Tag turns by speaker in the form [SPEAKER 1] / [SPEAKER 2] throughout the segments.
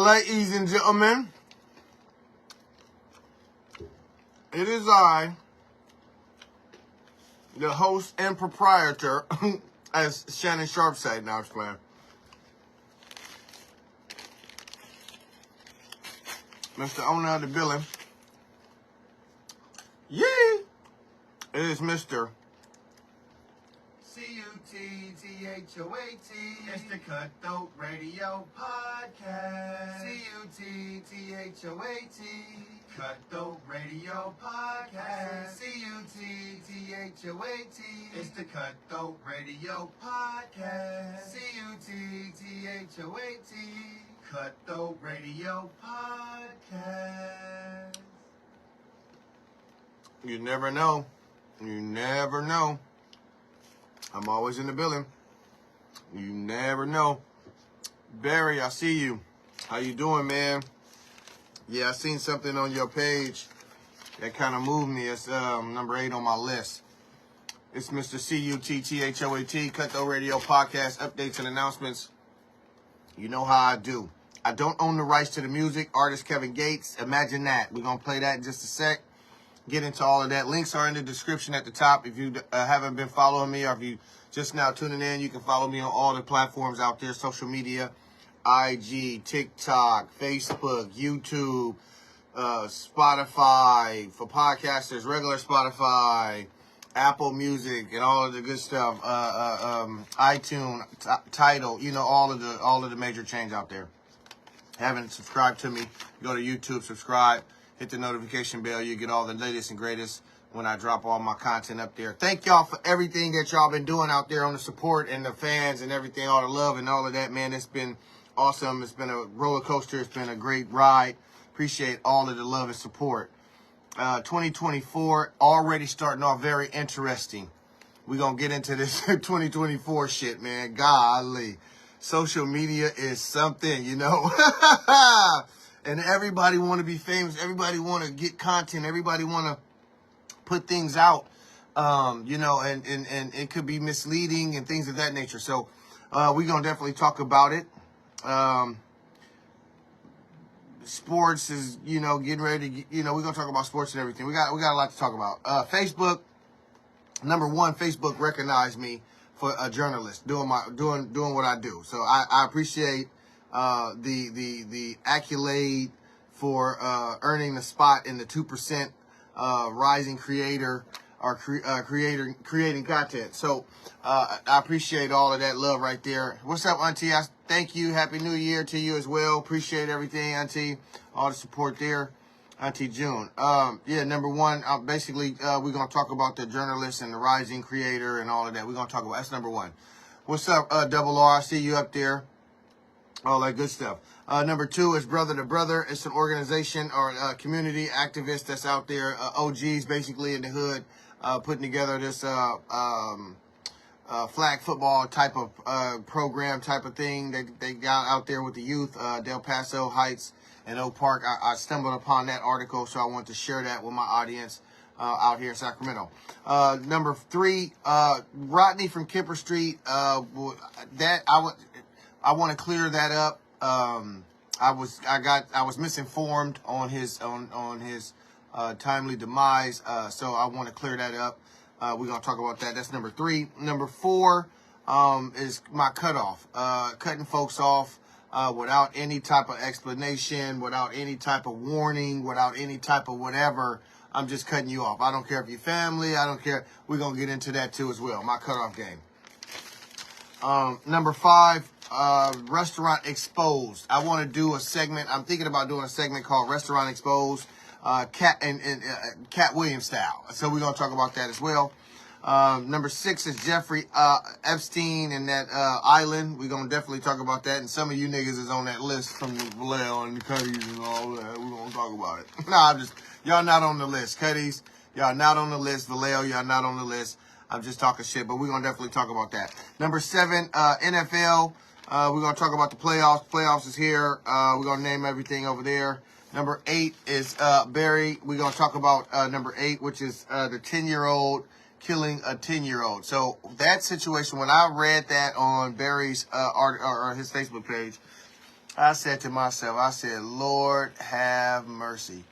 [SPEAKER 1] Ladies and gentlemen, it is I, the host and proprietor, as Shannon Sharp said. Now I was playing. Mr. Owner of the building. Yee! It is Mr.
[SPEAKER 2] Cutthoat. It's the Cutthoat Radio Podcast. Cutthoat. Cutthoat Radio Podcast. Cutthoat. It's the Cutthoat Radio Podcast. Cutthoat. Cutthoat Radio Podcast.
[SPEAKER 1] You never know. You never know. I'm always in the building. You never know. Barry, I see you. How you doing, man? Yeah, I seen something on your page that kind of moved me. It's number 8 on my list. It's Mr. Cutthoat, Cutthoat Radio Podcast, updates and announcements. You know how I do. I don't own the rights to the music. Artist Kevin Gates. Imagine that. We're going to play that in just a sec. Get into all of that. Links are in the description at the top. If you haven't been following me, or if you just now tuning in, you can follow me on all the platforms out there, social media, IG, TikTok, Facebook, YouTube, Spotify, for podcasters, regular Spotify, Apple Music, and all of the good stuff, iTunes, Tidal, you know, all of the major chains out there. Haven't subscribed to me, go to YouTube, subscribe. Hit the notification bell. You get all the latest and greatest when I drop all my content up there. Thank y'all for everything that y'all been doing out there on the support and the fans and everything, all the love and all of that, man. It's been awesome. It's been a roller coaster. It's been a great ride. Appreciate all of the love and support. 2024 already starting off very interesting. We're going to get into this 2024 shit, man. Golly. Social media is something, you know. And everybody want to be famous. Everybody want to get content. Everybody want to put things out, you know, and it could be misleading and things of that nature. So we're going to definitely talk about it. Sports is, you know, getting ready to, you know, we're going to talk about sports and everything. We got a lot to talk about. Facebook, number one, Facebook recognized me for a journalist doing what I do. So I appreciate the accolade for earning the spot in the 2% rising creator or creating content. So I appreciate all of that love right there. What's up, Auntie? Thank you. Happy New Year to you as well. Appreciate everything, Auntie. All the support there, Auntie June. Yeah, number one, basically we're gonna talk about the journalist and the rising creator and all of that. We're gonna talk about that's number one. What's up, Double R? I see you up there. All that good stuff. Number two is Brother to Brother. It's an organization or a community activist that's out there, OGs basically in the hood, putting together this flag football type of program type of thing that they got out there with the youth, Del Paso Heights and Oak Park. I stumbled upon that article, so I want to share that with my audience out here in Sacramento. Number three, Rodney from Kemper Street. I want to clear that up. I was misinformed on his timely demise. So I want to clear that up. We're gonna talk about that. That's number three. Number four is my cutoff. Cutting folks off without any type of explanation, without any type of warning, without any type of whatever. I'm just cutting you off. I don't care if you're family. I don't care. We're gonna get into that too as well. My cutoff game. Number five. Restaurant Exposed. I want to do a segment. I'm thinking about doing a segment called Restaurant Exposed, Cat Williams style. So we're going to talk about that as well. Number 6 is Jeffrey Epstein and that island. We're going to definitely talk about that. And some of you niggas is on that list from the Vallejo and the Cuddies and all that. We're going to talk about it. Y'all not on the list. Cuddies, y'all not on the list. Vallejo, y'all not on the list. I'm just talking shit, but we're going to definitely talk about that. Number 7, NFL. We're going to talk about the playoffs. Playoffs is here. We're going to name everything over there. Number 8 is Barry. We're going to talk about number 8, which is the 10-year-old killing a 10-year-old. So that situation, when I read that on Barry's art or his Facebook page, I said to myself, I said, Lord, have mercy.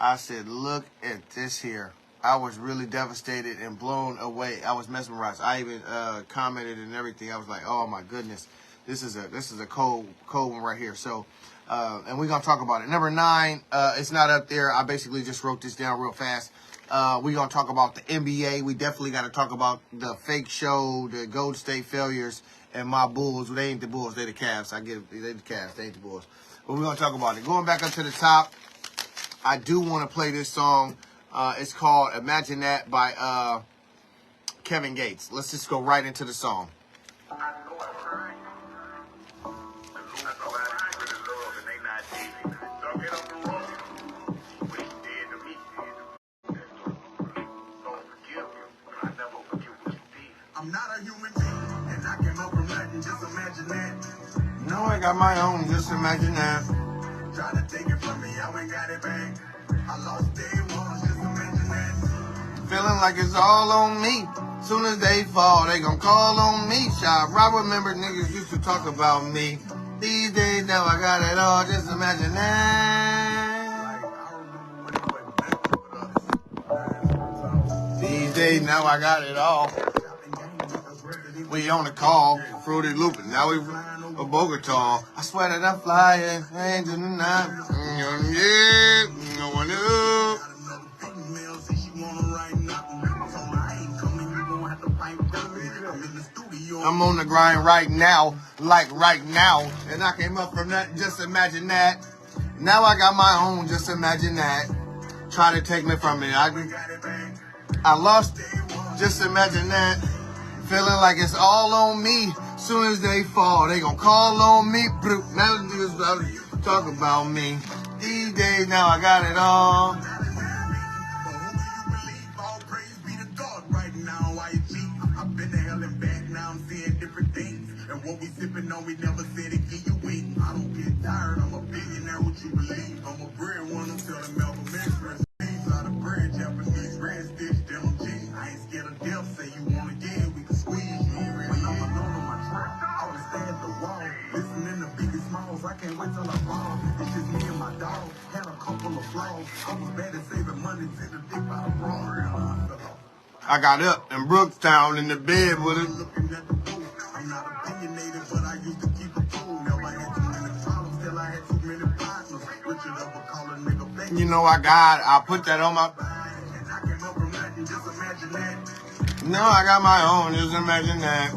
[SPEAKER 1] I said, look at this here. I was really devastated and blown away. I was mesmerized. I even commented and everything. I was like, oh my goodness, this is a cold one right here. So, and we're gonna talk about it. Number 9, it's not up there. I basically just wrote this down real fast. We're gonna talk about the NBA. We definitely got to talk about the fake show, the Golden State failures, and my Bulls. They ain't the Bulls. They the Cavs. I get it. They the Cavs. They ain't the Bulls. But we're gonna talk about it. Going back up to the top. I do want to play this song. It's called Imagine That by Kevin Gates. Let's just go right into the song.
[SPEAKER 2] I'm not a human being, and I came up from nothing, just imagine that.
[SPEAKER 1] No, I got my own, just imagine that.
[SPEAKER 2] Try to take it from me, I ain't got it back. I lost day one, just imagine that.
[SPEAKER 1] Feeling like it's all on me. Soon as they fall, they gon' call on me. Shop. I remember niggas used to talk about me. These days now I got it all, just imagine that. These days now I got it all. We on the call, Fruity Looping. Now we a Bogota. I swear that I'm flying. Hands in the night. Yeah, no one knew. I'm on the grind right now, like right now. And I came up from that, just imagine that. Now I got my own, just imagine that. Try to take me from me. I lost, just imagine that. Feeling like it's all on me. Soon as they fall, they gon' call on me. Now niggas about to talk about me. These days now I got it all.
[SPEAKER 2] I've been to hell and back, now I'm seeing different things. And what we sipping on, we never said it give you wings. I don't get tired, I'm a billionaire, what you believe? I'm a breadwinner, telling Malcolm X. A lot of bread, Japanese red stitch, denim jeans. I ain't scared of death, say you want to get, we can squeeze you. When I'm alone on my track, I would stay at the wall, listening to Biggie Smalls. I can't wait till I fall. It's just me and my dog, had a couple of flaws. I was bad at saving money, take the dick by the bra.
[SPEAKER 1] I got up in Brooktown in the bed with it.
[SPEAKER 2] Looking at the booth, I'm not opinionated, but I used to keep it cool. Never had too many problems, till I had too many partners. Richard ever call a nigga back.
[SPEAKER 1] You know I put that on my...
[SPEAKER 2] And I came up from nothing, just imagine that.
[SPEAKER 1] No, I got my own, just imagine that.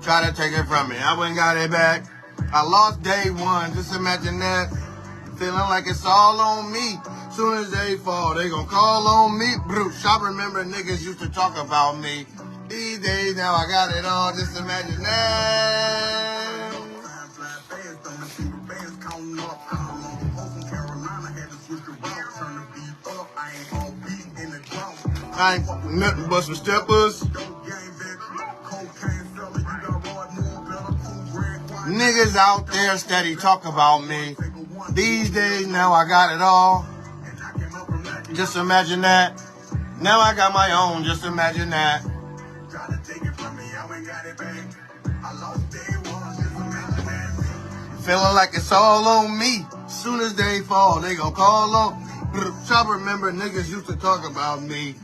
[SPEAKER 1] Try to take it from me, I went and got it back. I lost day one, just imagine that. Feeling like it's all on me. Soon as they fall, they gon' call on me. Bruce, I remember niggas used to talk about me. These days now I got it all, just imagine that. I ain't nothing but some steppers. Niggas out there steady talk about me. These days now I got it all. Just imagine that. Now I got my own, just imagine that. Feeling like it's all on me. Soon as they fall, they gon' call on. Try to remember niggas used to talk about me.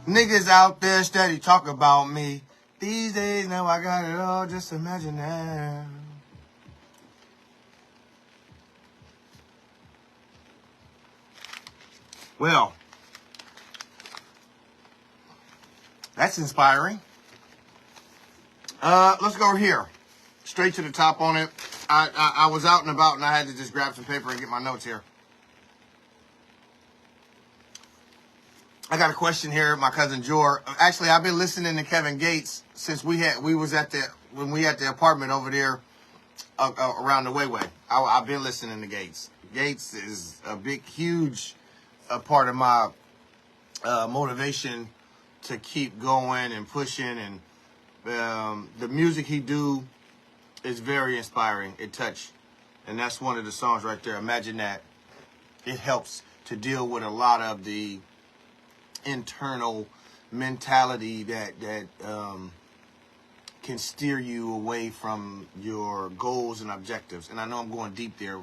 [SPEAKER 1] Niggas out there steady talk about me. These days now I got it all, just imagine that. Well, that's inspiring. Let's go over here. Straight to the top on it. I was out and about and I had to just grab some paper and get my notes here. I got a question here, my cousin Jor. Actually, I've been listening to Kevin Gates since when we had the apartment over there around the Wayway. I've been listening to Gates. Gates is a big, huge part of my motivation to keep going and pushing. And the music he do is very inspiring. It touched. And that's one of the songs right there. Imagine that. It helps to deal with a lot of the internal mentality that can steer you away from your goals and objectives. And I know I'm going deep there,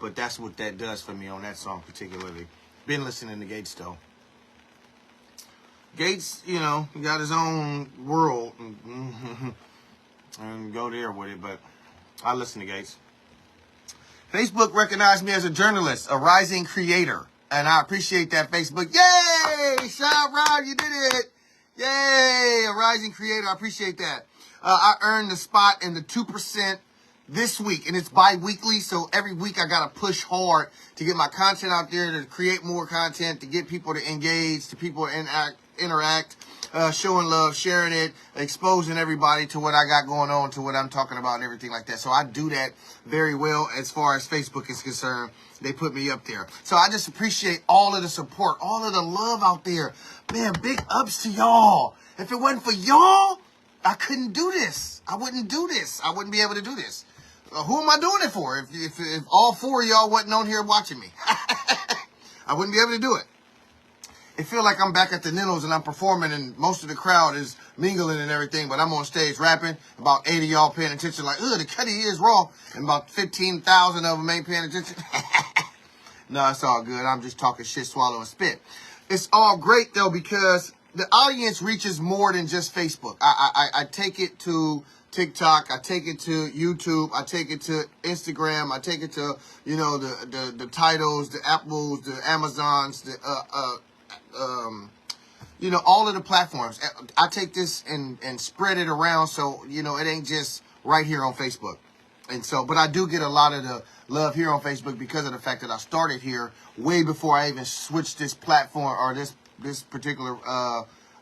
[SPEAKER 1] but that's what that does for me on that song particularly. Been listening to Gates though. Gates, you know, got his own world and go there with it, but I listen to Gates. Facebook recognized me as a journalist, a rising creator, and I appreciate that, Facebook. Yay! Shout Rob, you did it. Yay! A rising creator, I appreciate that. I earned the spot in the 2% this week, and it's bi-weekly, so every week I got to push hard to get my content out there, to create more content, to get people to engage, to people to interact, showing love, sharing it, exposing everybody to what I got going on, to what I'm talking about and everything like that. So I do that very well as far as Facebook is concerned. They put me up there. So I just appreciate all of the support, all of the love out there. Man, big ups to y'all. If it wasn't for y'all, I couldn't do this. I wouldn't do this. I wouldn't be able to do this. Who am I doing it for if all four of y'all wasn't on here watching me? I wouldn't be able to do it. It feel like I'm back at the Ninos and I'm performing and most of the crowd is mingling and everything, but I'm on stage rapping. About 80 of y'all paying attention like, ugh, the Cuddy is raw. And about 15,000 of them ain't paying attention. No, it's all good. I'm just talking shit, swallow, and spit. It's all great, though, because the audience reaches more than just Facebook. I take it to TikTok. I take it to YouTube. I take it to Instagram. I take it to, you know, the titles, the Apples, the Amazons, the you know, all of the platforms. I take this and spread it around so, you know, it ain't just right here on Facebook. And so, but I do get a lot of the love here on Facebook because of the fact that I started here way before I even switched this platform or this particular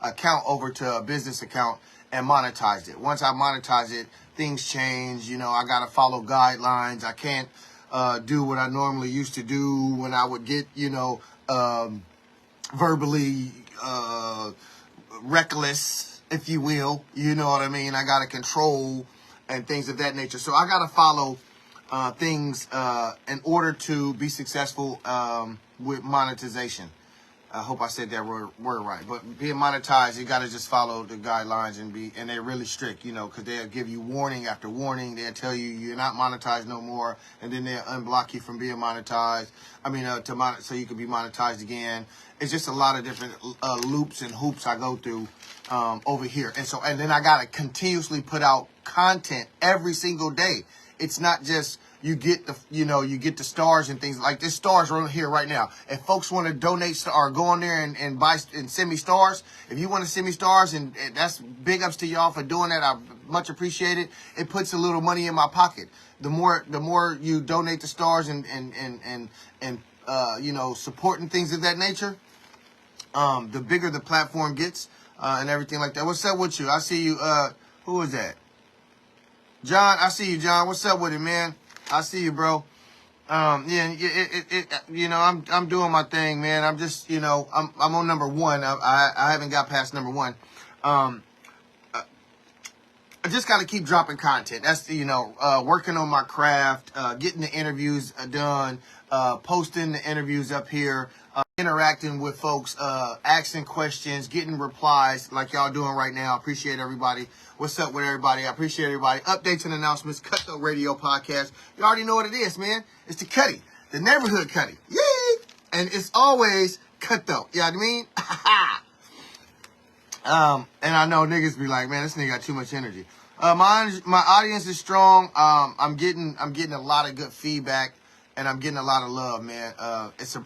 [SPEAKER 1] account over to a business account and monetized it. Once I monetized it, things change. You know, I got to follow guidelines. I can't do what I normally used to do when I would get, you know, verbally reckless, if you will. You know what I mean? I got to control and things of that nature. So I got to follow things in order to be successful with monetization. I hope I said that word right. But being monetized, you got to just follow the guidelines and they're really strict, you know, because they'll give you warning after warning. They'll tell you you're not monetized no more, and then they'll unblock you from being monetized. I mean, so you can be monetized again. It's just a lot of different loops and hoops I go through over here. And then I got to continuously put out content every single day. It's not just you get the stars and things like this. Stars right here right now. If folks want to donate or go on there and buy and send me stars, if you want to send me stars, and that's big ups to y'all for doing that. I much appreciate it. It puts a little money in my pocket. The more you donate the stars and you know, supporting things of that nature, the bigger the platform gets and everything like that. What's up with you? I see you. Who is that? John, I see you, John. What's up with it, man? I see you, bro. Yeah, you know, I'm doing my thing, man. I'm just, you know, I'm on number one. I haven't got past number one. I just got to keep dropping content. That's, you know, working on my craft, getting the interviews done, posting the interviews up here, interacting with folks, asking questions, getting replies like y'all doing right now. Appreciate everybody. What's up with everybody? I appreciate everybody. Updates and announcements, Cutthoat Radio podcast. You already know what it is, man. It's the Cuddy, the neighborhood Cuddy. Yay! And it's always Cutthoat. You know what I mean? And I know niggas be like, man, this nigga got too much energy. My audience is strong. I'm getting a lot of good feedback. And I'm getting a lot of love, man. It's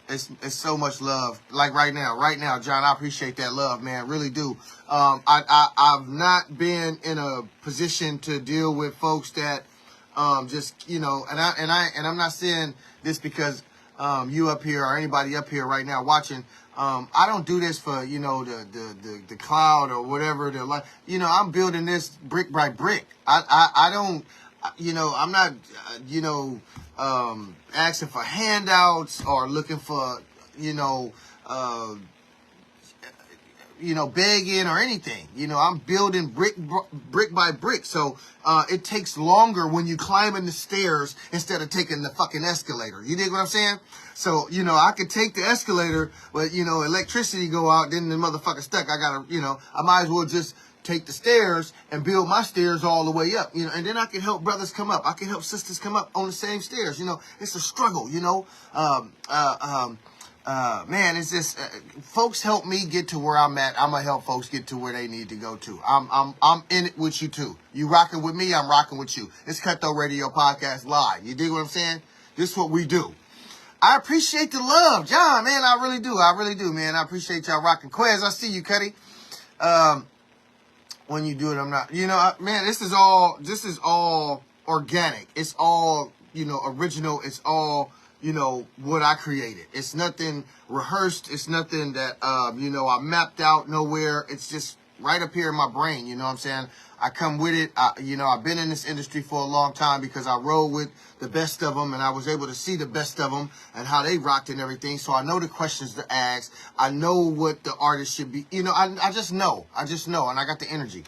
[SPEAKER 1] so much love. Like right now, John, I appreciate that love, man. Really do. I've not been in a position to deal with folks that just, you know, and I'm not saying this because you up here or anybody up here right now watching. I don't do this for, you know, the cloud or whatever. You know, I'm building this brick by brick. I don't, you know, I'm not, you know, asking for handouts or looking for, you know, begging or anything. I'm building brick by brick. So it takes longer when you climbing the stairs instead of taking the fucking escalator. You dig what I'm saying? So, I could take the escalator, but, electricity go out, then the motherfucker stuck. I gotta, I might as well just take the stairs and build my stairs all the way up, and then I can help brothers come up. I can help sisters come up on the same stairs. It's a struggle, man, it's just, folks help me get to where I'm at. I'm gonna help folks get to where they need to go to. I'm in it with you too. You rocking with me, I'm rocking with you. It's Cutthoat Radio Podcast Live. You dig what I'm saying? This is what we do. I appreciate the love, John, man. I really do, man. I appreciate y'all rocking. Quez, I see you, Cuddy. When you do it, I'm not, man, this is all organic. It's all, original. It's all, what I created. It's nothing rehearsed. It's nothing that, I mapped out nowhere. It's just right up here in my brain. You know what I'm saying? I come with it. I've been in this industry for a long time because I roll with the best of them, and I was able to see the best of them and how they rocked and everything. So I know the questions to ask. I know what the artist should be. I just know. And I got the energy.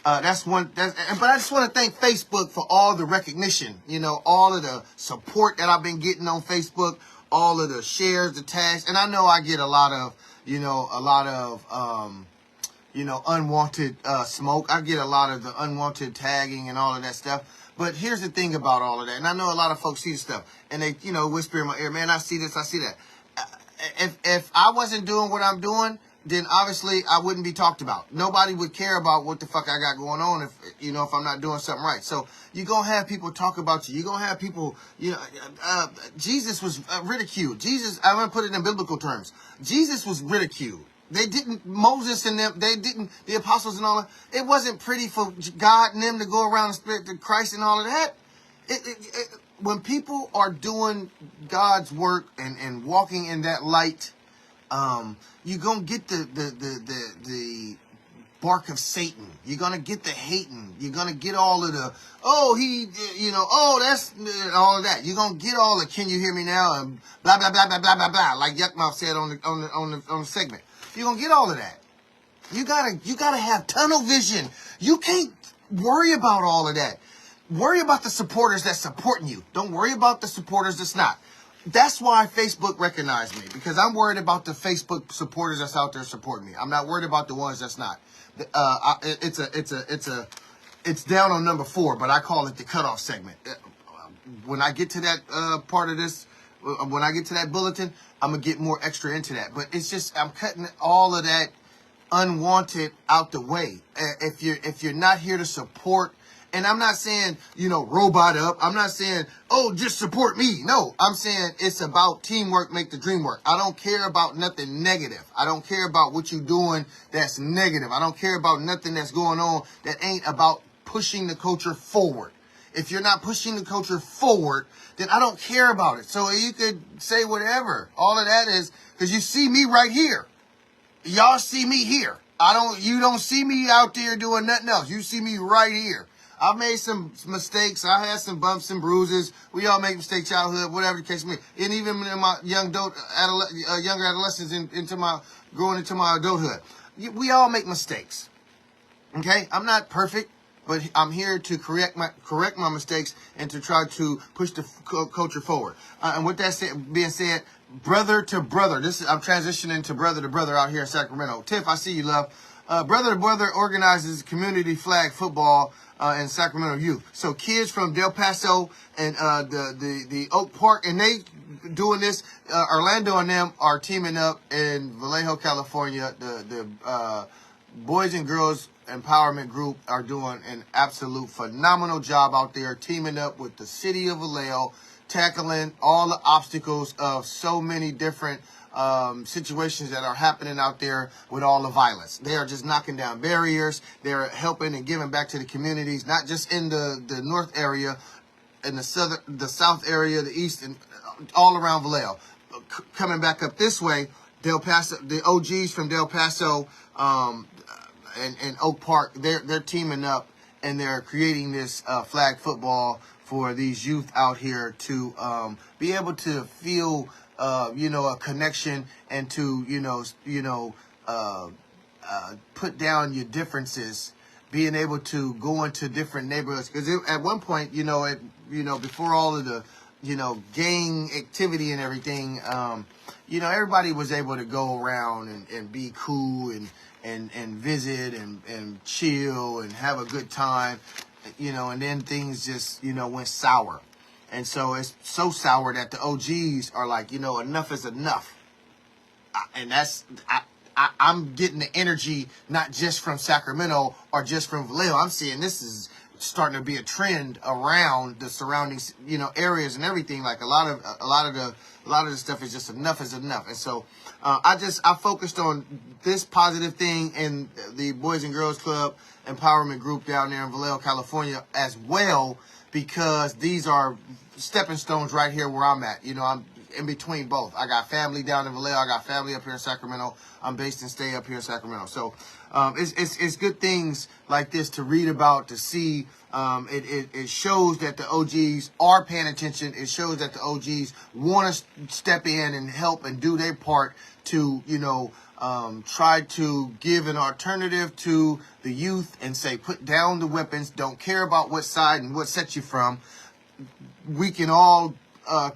[SPEAKER 1] But I just want to thank Facebook for all the recognition, all of the support that I've been getting on Facebook, all of the shares, the tags. And I know I get a lot of unwanted smoke. I get a lot of the unwanted tagging and all of that stuff. But here's the thing about all of that. And I know a lot of folks see the stuff and they, whisper in my ear, man, I see this, I see that. If I wasn't doing what I'm doing, then obviously I wouldn't be talked about. Nobody would care about what the fuck I got going on if I'm not doing something right. So you're going to have people talk about you. You're going to have people, Jesus was ridiculed. I'm going to put it in biblical terms. Jesus was ridiculed. Moses and them, the apostles and all that. It wasn't pretty for God and them to go around and spread the Christ and all of that. When people are doing God's work and walking in that light, you're going to get the bark of Satan. You're going to get the hating. You're going to get all of the, that's all of that. You're going to get all the, can you hear me now? And blah, blah, blah, blah, blah, blah, blah, like Yuckmouth said on the segment. You're going to get all of that. You gotta have tunnel vision. You can't worry about all of that. Worry about the supporters that's supporting you. Don't worry about the supporters that's not. That's why Facebook recognized me, because I'm worried about the Facebook supporters that's out there supporting me. I'm not worried about the ones that's not. It's down on number 4, but I call it the cutoff segment. When I get to that part of this, when I get to that bulletin, I'm gonna get more extra into that. But it's just I'm cutting all of that unwanted out the way. If you're not here to support. And I'm not saying, robot up. I'm not saying, just support me. No, I'm saying it's about teamwork, make the dream work. I don't care about nothing negative. I don't care about what you're doing that's negative. I don't care about nothing that's going on that ain't about pushing the culture forward. If you're not pushing the culture forward, then I don't care about it. So you could say whatever. All of that is, because you see me right here. Y'all see me here. You don't see me out there doing nothing else. You see me right here. I've made some mistakes. I had some bumps and bruises. We all make mistakes, childhood, whatever the case may be. And even in my younger adolescence, growing into my adulthood, we all make mistakes. Okay, I'm not perfect, but I'm here to correct my mistakes and to try to push the culture forward. And with that being said, brother to brother. I'm transitioning to brother out here in Sacramento. Tiff, I see you, love. Brother to Brother organizes community flag football in Sacramento youth. So kids from Del Paso and the Oak Park, and they doing this. Orlando and them are teaming up in Vallejo, California. The Boys and Girls Empowerment Group are doing an absolute phenomenal job out there, teaming up with the city of Vallejo, tackling all the obstacles of so many different situations that are happening out there with all the violence. They are just knocking down barriers. They're helping and giving back to the communities, not just in the north area, in the south area, the east, and all around Vallejo. Coming back up this way, Del Paso, the OGs from Del Paso and Oak Park, they're teaming up and they're creating this flag football for these youth out here to be able to feel a connection and to put down your differences, being able to go into different neighborhoods. Because at one point, before all of the, gang activity and everything, everybody was able to go around and be cool and visit and chill and have a good time, and then things just, went sour. And so it's so sour that the OGs are like, enough is enough. And I'm getting the energy not just from Sacramento or just from Vallejo. I'm seeing this is starting to be a trend around the surrounding, areas and everything. Like a lot of the stuff is just enough is enough. And so I focused on this positive thing in the Boys and Girls Club Empowerment Group down there in Vallejo, California, as well, because these are stepping stones right here where I'm at. I'm in between both. I got family down in Vallejo. I got family up here in Sacramento. I'm based and stay up here in Sacramento. So it's good things like this to read about, to see. It shows that the OGs are paying attention. It shows that the OGs want to step in and help and do their part to, try to give an alternative to the youth and say, put down the weapons. Don't care about what side and what set you from. We can all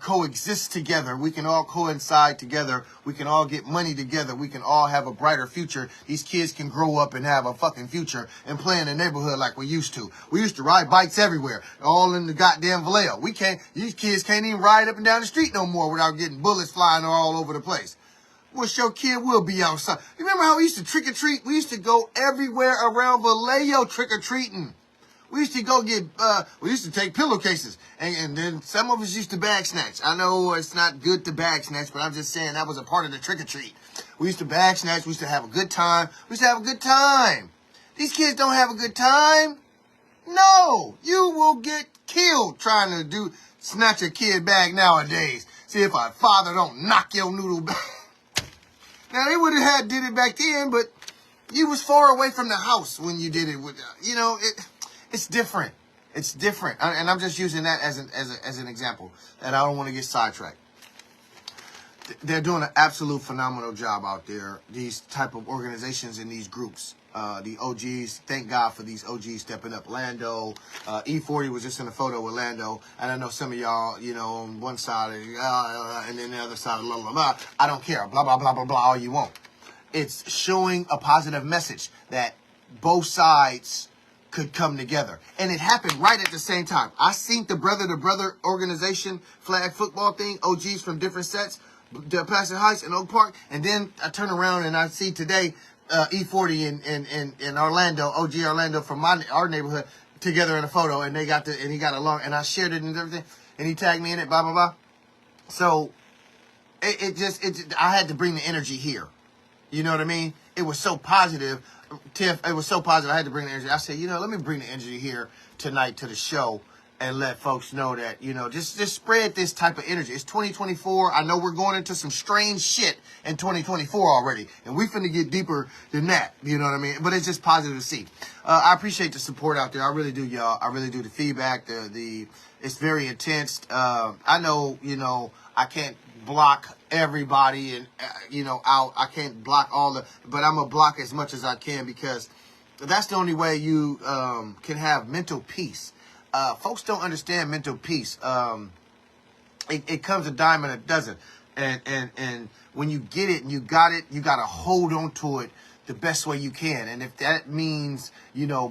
[SPEAKER 1] coexist together. We can all coincide together. We can all get money together. We can all have a brighter future. These kids can grow up and have a fucking future and play in the neighborhood like we used to. We used to ride bikes everywhere, all in the goddamn Vallejo. These kids can't even ride up and down the street no more without getting bullets flying all over the place. Wish your kid will be outside. You remember how we used to trick or treat? We used to go everywhere around Vallejo trick or treating. We used to go get, we used to take pillowcases, and then some of us used to bag snatch. I know it's not good to bag snatch, but I'm just saying that was a part of the trick-or-treat. We used to bag snatch. We used to have a good time. These kids don't have a good time. No, you will get killed trying to snatch a kid bag nowadays. See if a father don't knock your noodle back. Now, they would have did it back then, but you was far away from the house when you did it. It's different. It's different. And I'm just using that as an example. And I don't want to get sidetracked. They're doing an absolute phenomenal job out there. These type of organizations and these groups. The OGs, thank God for these OGs stepping up. Lando, E40 was just in a photo with Lando. And I know some of y'all, on one side, and then the other side, blah, blah, blah. I don't care. Blah, blah, blah, blah, blah, all you want. It's showing a positive message that both sides could come together. And it happened right at the same time. I seen the brother organization flag football thing, OGs from different sets, Paso Heights and Oak Park, and then I turn around and I see today E40 in Orlando, OG Orlando from our neighborhood together in a photo, and he got along, and I shared it and everything, and he tagged me in it, blah blah blah. So I had to bring the energy here. You know what I mean? It was so positive. Tiff, it was so positive. I had to bring the energy. I said, let me bring the energy here tonight to the show and let folks know that, just spread this type of energy. It's 2024. I know we're going into some strange shit in 2024 already, and we finna get deeper than that. You know what I mean? But it's just positive to see. I appreciate the support out there. I really do, y'all. I really do. The feedback, it's very intense. I know, I can't block everybody and out. I can't block but I'm gonna block as much as I can, because that's the only way you can have mental peace. Folks don't understand mental peace. It comes a dime and a dozen, and when you get it and you got it, you gotta hold on to it the best way you can. And if that means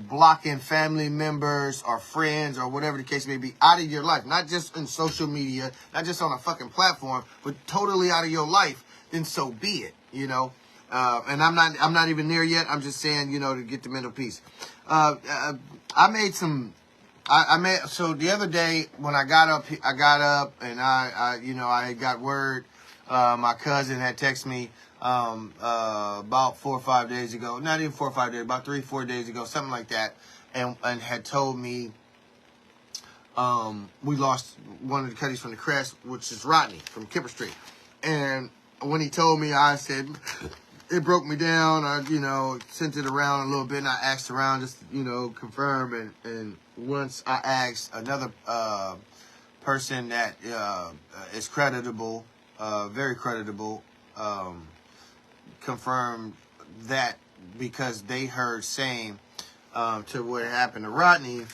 [SPEAKER 1] blocking family members or friends or whatever the case may be out of your life, not just in social media, not just on a fucking platform, but totally out of your life, then so be it. And I'm not even there yet. I'm just saying, to get the mental peace. So the other day when I got up and I got word. My cousin had texted me about 4 or 5 days ago, not even 4 or 5 days, about 3 or 4 days ago, something like that, and had told me we lost one of the cutties from the crash, which is Rodney from Kipper Street. And when he told me, I said, it broke me down. I sent it around a little bit, and I asked around just confirm, and once I asked another person that is creditable, very creditable, confirmed that because they heard saying to what happened to Rodney,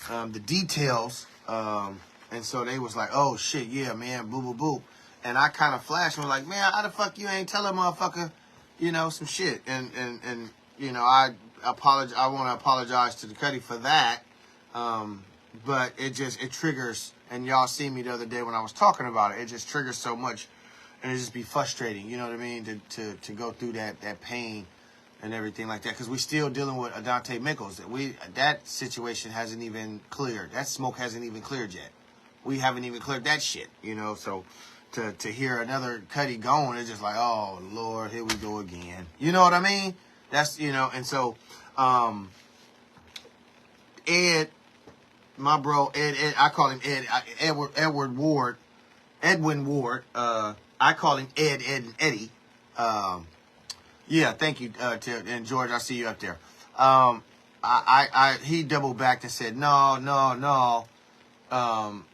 [SPEAKER 1] the details, and so they was like, oh shit, yeah, man, boo boo boo. And I kind of flashed and was like, man, how the fuck you ain't telling motherfucker, you know, some shit. And you know, I want to apologize to the Cuddy for that. But it triggers, and y'all see me the other day when I was talking about it, it just triggers so much, and it just be frustrating, you know what I mean, to go through that pain and everything like that, because we still dealing with Adante Mickles. That situation hasn't even cleared. That smoke hasn't even cleared yet. We haven't even cleared that shit, you know, so to hear another Cuddy going, it's just like, oh, Lord, here we go again. You know what I mean? That's, you know, and so, Ed, my bro, Ed, I call him Ed, Edwin Ward, I call him Ed, and Eddie. Yeah, thank you, and George, I see you up there. He doubled back and said, no,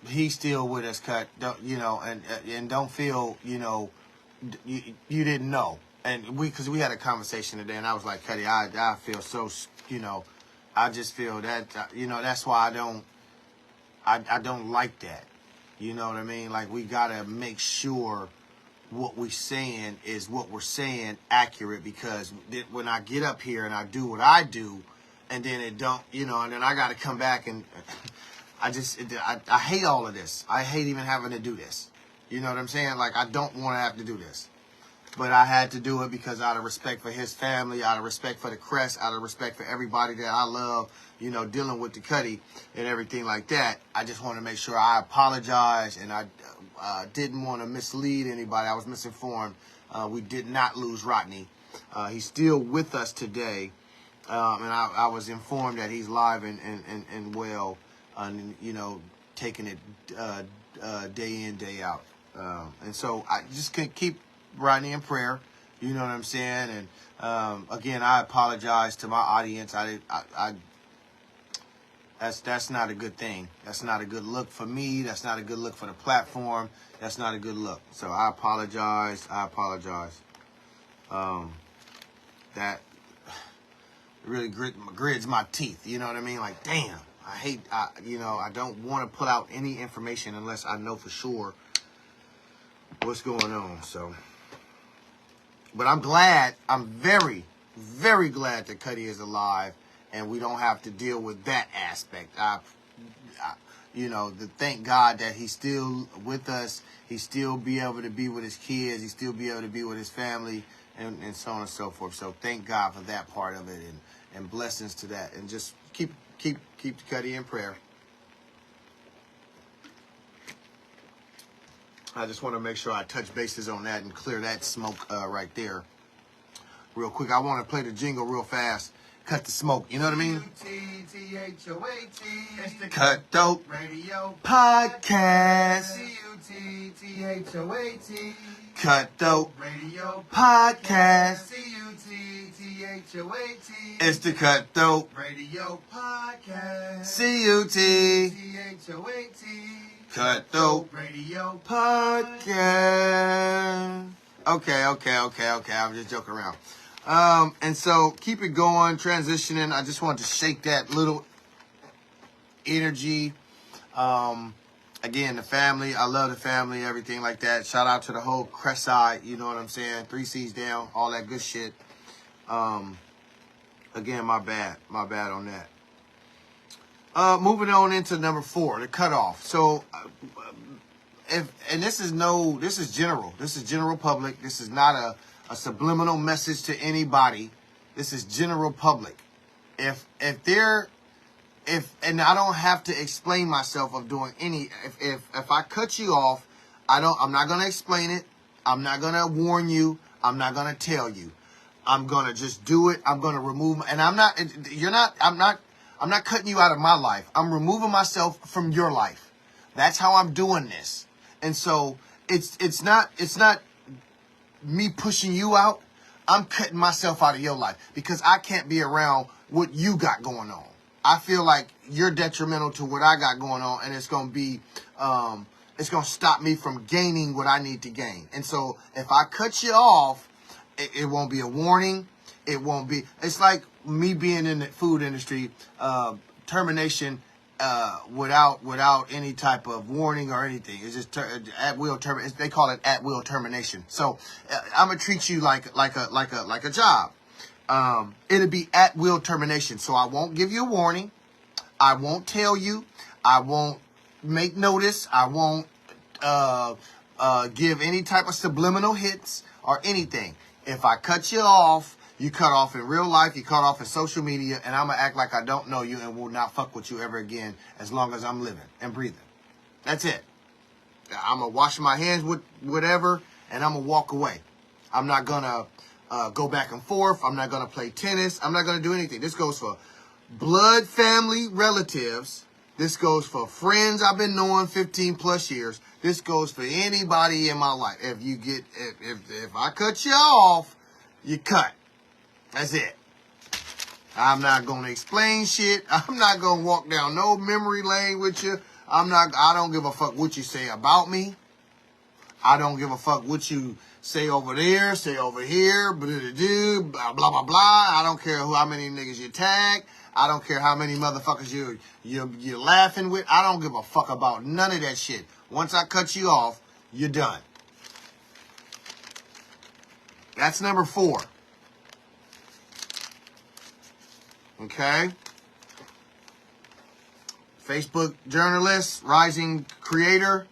[SPEAKER 1] he's still with us, Cut, you know, and don't feel, you know, you didn't know. And because we had a conversation today, and I was like, Cuddy, I feel so, you know, I just feel that, you know, that's why I don't like that. You know what I mean? Like, we gotta make sure what we're saying is what we're saying accurate, because when I get up here and I do what I do, and then it don't, you know, and then I gotta come back and I hate all of this. I hate even having to do this. You know what I'm saying? Like, I don't want to have to do this. But I had to do it because out of respect for his family, out of respect for the crest, out of respect for everybody that I love, you know, dealing with the Cuddy and everything like that. I just want to make sure I apologize, and I didn't want to mislead anybody. I was misinformed. We did not lose Rodney. He's still with us today, and I was informed that he's live and well, and, you know, taking it day in, day out. And so I just can keep Rodney in prayer, you know what I'm saying? And again, I apologize to my audience. That's not a good thing. That's not a good look for me. That's not a good look for the platform. That's not a good look. So I apologize. That really grids my teeth. You know what I mean? Like, damn. You know, I don't want to put out any information unless I know for sure what's going on. So. But I'm glad, I'm very, very glad that Cuddy is alive, and we don't have to deal with that aspect. You know, thank God that he's still with us. He still be able to be with his kids. He still be able to be with his family, and so on and so forth. So thank God for that part of it, and blessings to that. And just keep Cuddy in prayer. I just want to make sure I touch bases on that and clear that smoke right there real quick. I want to play the jingle real fast. Cut the smoke. You know what I mean? C-U-T-T-H-O-A-T. It's the Cutthoat Radio Podcast. C-U-T-T-H-O-A-T. Cutthoat Radio Podcast. C-U-T-T-H-O-A-T. It's the Cutthoat Radio Podcast. C-U-T-T-H-O-A-T. Cutthoat Radio Podcast. Okay. I'm just joking around. And so keep it going, transitioning. I just wanted to shake that little energy. Again, the family. I love the family, everything like that. Shout out to the whole crest side. You know what I'm saying? 3 C's down, all that good shit. Again, my bad on that. Moving on into number 4, the cutoff. So, this is general. This is general public. This is not a subliminal message to anybody. This is general public. And I don't have to explain myself of doing any. If I cut you off, I'm not gonna explain it. I'm not gonna warn you. I'm not gonna tell you. I'm gonna just do it. I'm gonna remove. And I'm not cutting you out of my life. I'm removing myself from your life. That's how I'm doing this. And so it's not me pushing you out. I'm cutting myself out of your life because I can't be around what you got going on. I feel like you're detrimental to what I got going on, and it's going to be, it's going to stop me from gaining what I need to gain. And so if I cut you off, it won't be a warning. it won't be. It's like me being in the food industry, termination without any type of warning or anything. It's just at will termination. They call it at will termination. So I'm gonna treat you like a job. It'll be at will termination. So I won't give you a warning. I won't tell you. I won't make notice. I won't give any type of subliminal hits or anything. If I cut you off, you cut off in real life, you cut off in social media, and I'm going to act like I don't know you and will not fuck with you ever again as long as I'm living and breathing. That's it. I'm going to wash my hands with whatever, and I'm going to walk away. I'm not going to go back and forth. I'm not going to play tennis. I'm not going to do anything. This goes for blood, family, relatives. This goes for friends I've been knowing 15 plus years. This goes for anybody in my life. If I cut you off, you cut. That's it. I'm not going to explain shit. I'm not going to walk down no memory lane with you. I don't give a fuck what you say about me. I don't give a fuck what you say over there, say over here, blah, blah, blah, blah. I don't care how many niggas you tag. I don't care how many motherfuckers you're laughing with. I don't give a fuck about none of that shit. Once I cut you off, you're done. That's number 4. Okay? Facebook journalist, rising creator.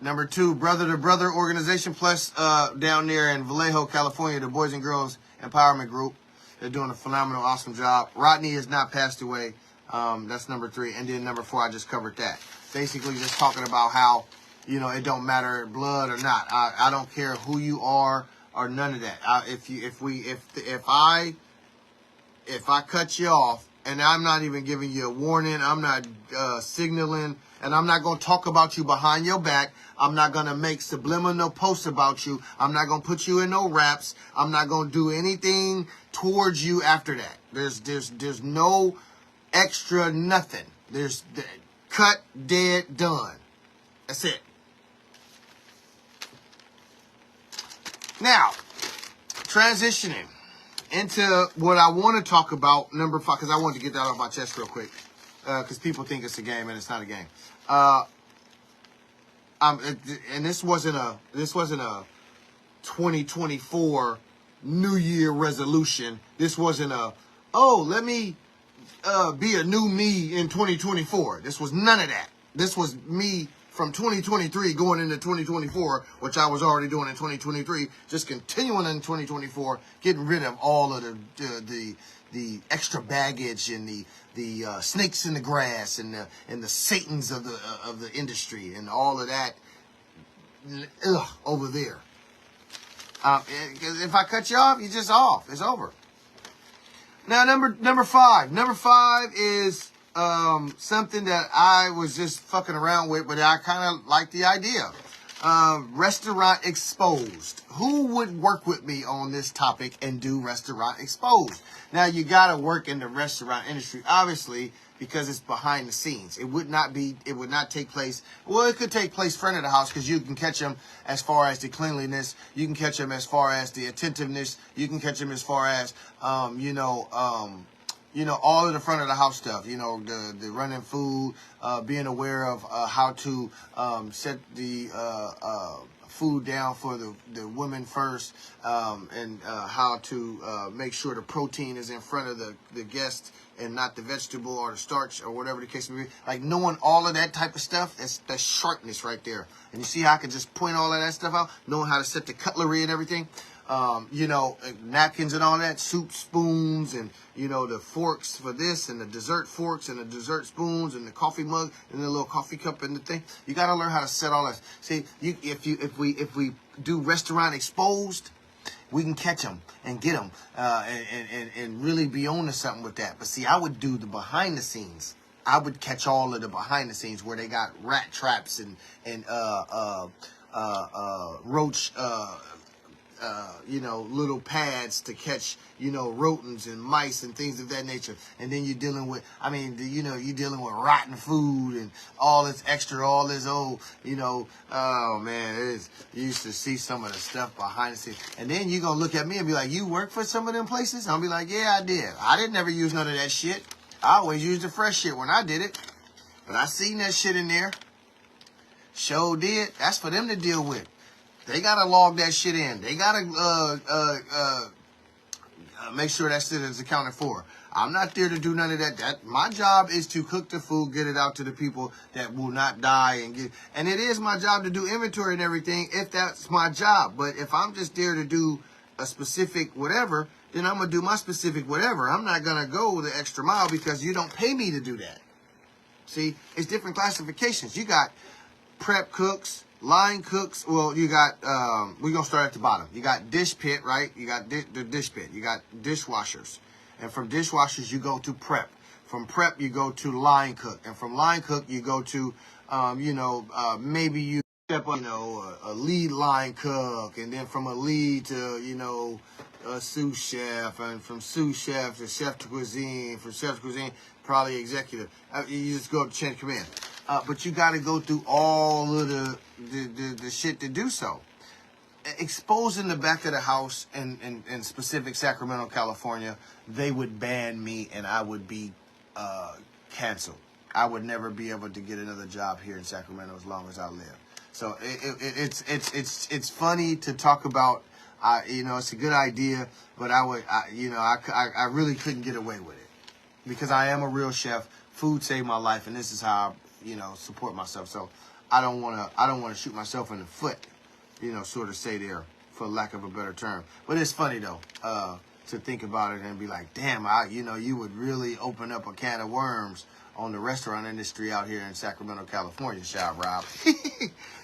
[SPEAKER 1] Number 2, Brother to Brother organization, plus down there in Vallejo, California, the Boys and Girls Empowerment Group. They're doing a phenomenal, awesome job. Rodney has not passed away. That's number 3. And then number 4, I just covered that. Basically just talking about how, it don't matter blood or not. I don't care who you are or none of that. If I cut you off, and I'm not even giving you a warning, I'm not signaling, and I'm not going to talk about you behind your back. I'm not going to make subliminal posts about you. I'm not going to put you in no raps. I'm not going to do anything towards you after that. There's no extra nothing. There's cut, dead, done. That's it. Now, transitioning into what I want to talk about, number 5, because I wanted to get that off my chest real quick, because people think it's a game and it's not a game. And this wasn't a 2024 New Year resolution. This wasn't let me be a new me in 2024. This was none of that. This was me from 2023 going into 2024, which I was already doing in 2023, just continuing in 2024, getting rid of all of the extra baggage and the snakes in the grass and the satans of the industry and all of that over there. If I cut you off, you're just off. It's over. Now number 5. Number 5 is something that I was just fucking around with, but I kind of like the idea. Restaurant exposed. Who would work with me on this topic and do restaurant exposed? Now you gotta work in the restaurant industry, obviously, because it's behind the scenes. It would not take place. Well, it could take place front of the house because you can catch them as far as the cleanliness. You can catch them as far as the attentiveness. You can catch them as far as all of the front of the house stuff, the running food, being aware of how to set the food down for the women first, and how to make sure the protein is in front of the guest and not the vegetable or the starch or whatever the case may be. Like knowing all of that type of stuff, that's sharpness right there. And you see how I can just point all of that stuff out, knowing how to set the cutlery and everything. Napkins and all that, soup spoons and, the forks for this and the dessert forks and the dessert spoons and the coffee mug and the little coffee cup and the thing. You got to learn how to set all that. See, if we do restaurant exposed, we can catch them and get them and really be on to something with that. But see, I would do the behind the scenes. I would catch all of the behind the scenes where they got rat traps and roach you know, little pads to catch, you know, rodents and mice and things of that nature. And then you're dealing with, I mean, you know, you're dealing with rotten food and all this extra, all this old, you know, oh man, you used to see some of the stuff behind the scenes. And then you're going to look at me and be like, you work for some of them places? I'll be like, yeah, I did. I didn't never use none of that shit. I always used the fresh shit when I did it. But I seen that shit in there. Sure did. That's for them to deal with. They gotta log that shit in. They gotta make sure that shit is accounted for. I'm not there to do none of that. My job is to cook the food, get it out to the people that will not die, and it is my job to do inventory and everything if that's my job. But if I'm just there to do a specific whatever, then I'm gonna do my specific whatever. I'm not gonna go the extra mile because you don't pay me to do that. See, it's different classifications. You got prep cooks, line cooks. Well, you got, we're going to start at the bottom. You got dish pit, right? You got the dish pit. You got dishwashers. And from dishwashers, you go to prep. From prep, you go to line cook. And from line cook, you go to, you know, maybe you step up, you know, a lead line cook. And then from a lead to, you know, a sous chef. And from sous chef to chef de cuisine. From chef de cuisine, probably executive. You just go to chain of command. But you got to go through all of the shit to do so. Exposing the back of the house in specific Sacramento, California, they would ban me and I would be canceled. I would never be able to get another job here in Sacramento as long as I live. So it's funny to talk about. You know, it's a good idea, but I really couldn't get away with it because I am a real chef. Food saved my life, and this is how I, you know, support myself. So I don't want to shoot myself in the foot, you know, sort of say there for lack of a better term. But it's funny though, to think about it and be like, damn, you know, you would really open up a can of worms on the restaurant industry out here in Sacramento, California, Shab Rob.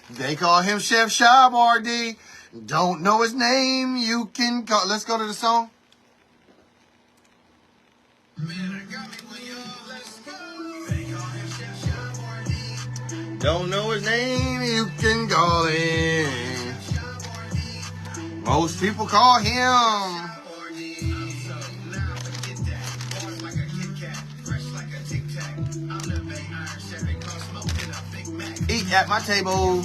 [SPEAKER 1] They call him Chef Shab RD. Don't know his name. You can go. Let's go to the song. Man, I got me when y'all, let's go. They call him Chef Shab RD. Don't know his name. You can call him. Most people call him. Eat at my table.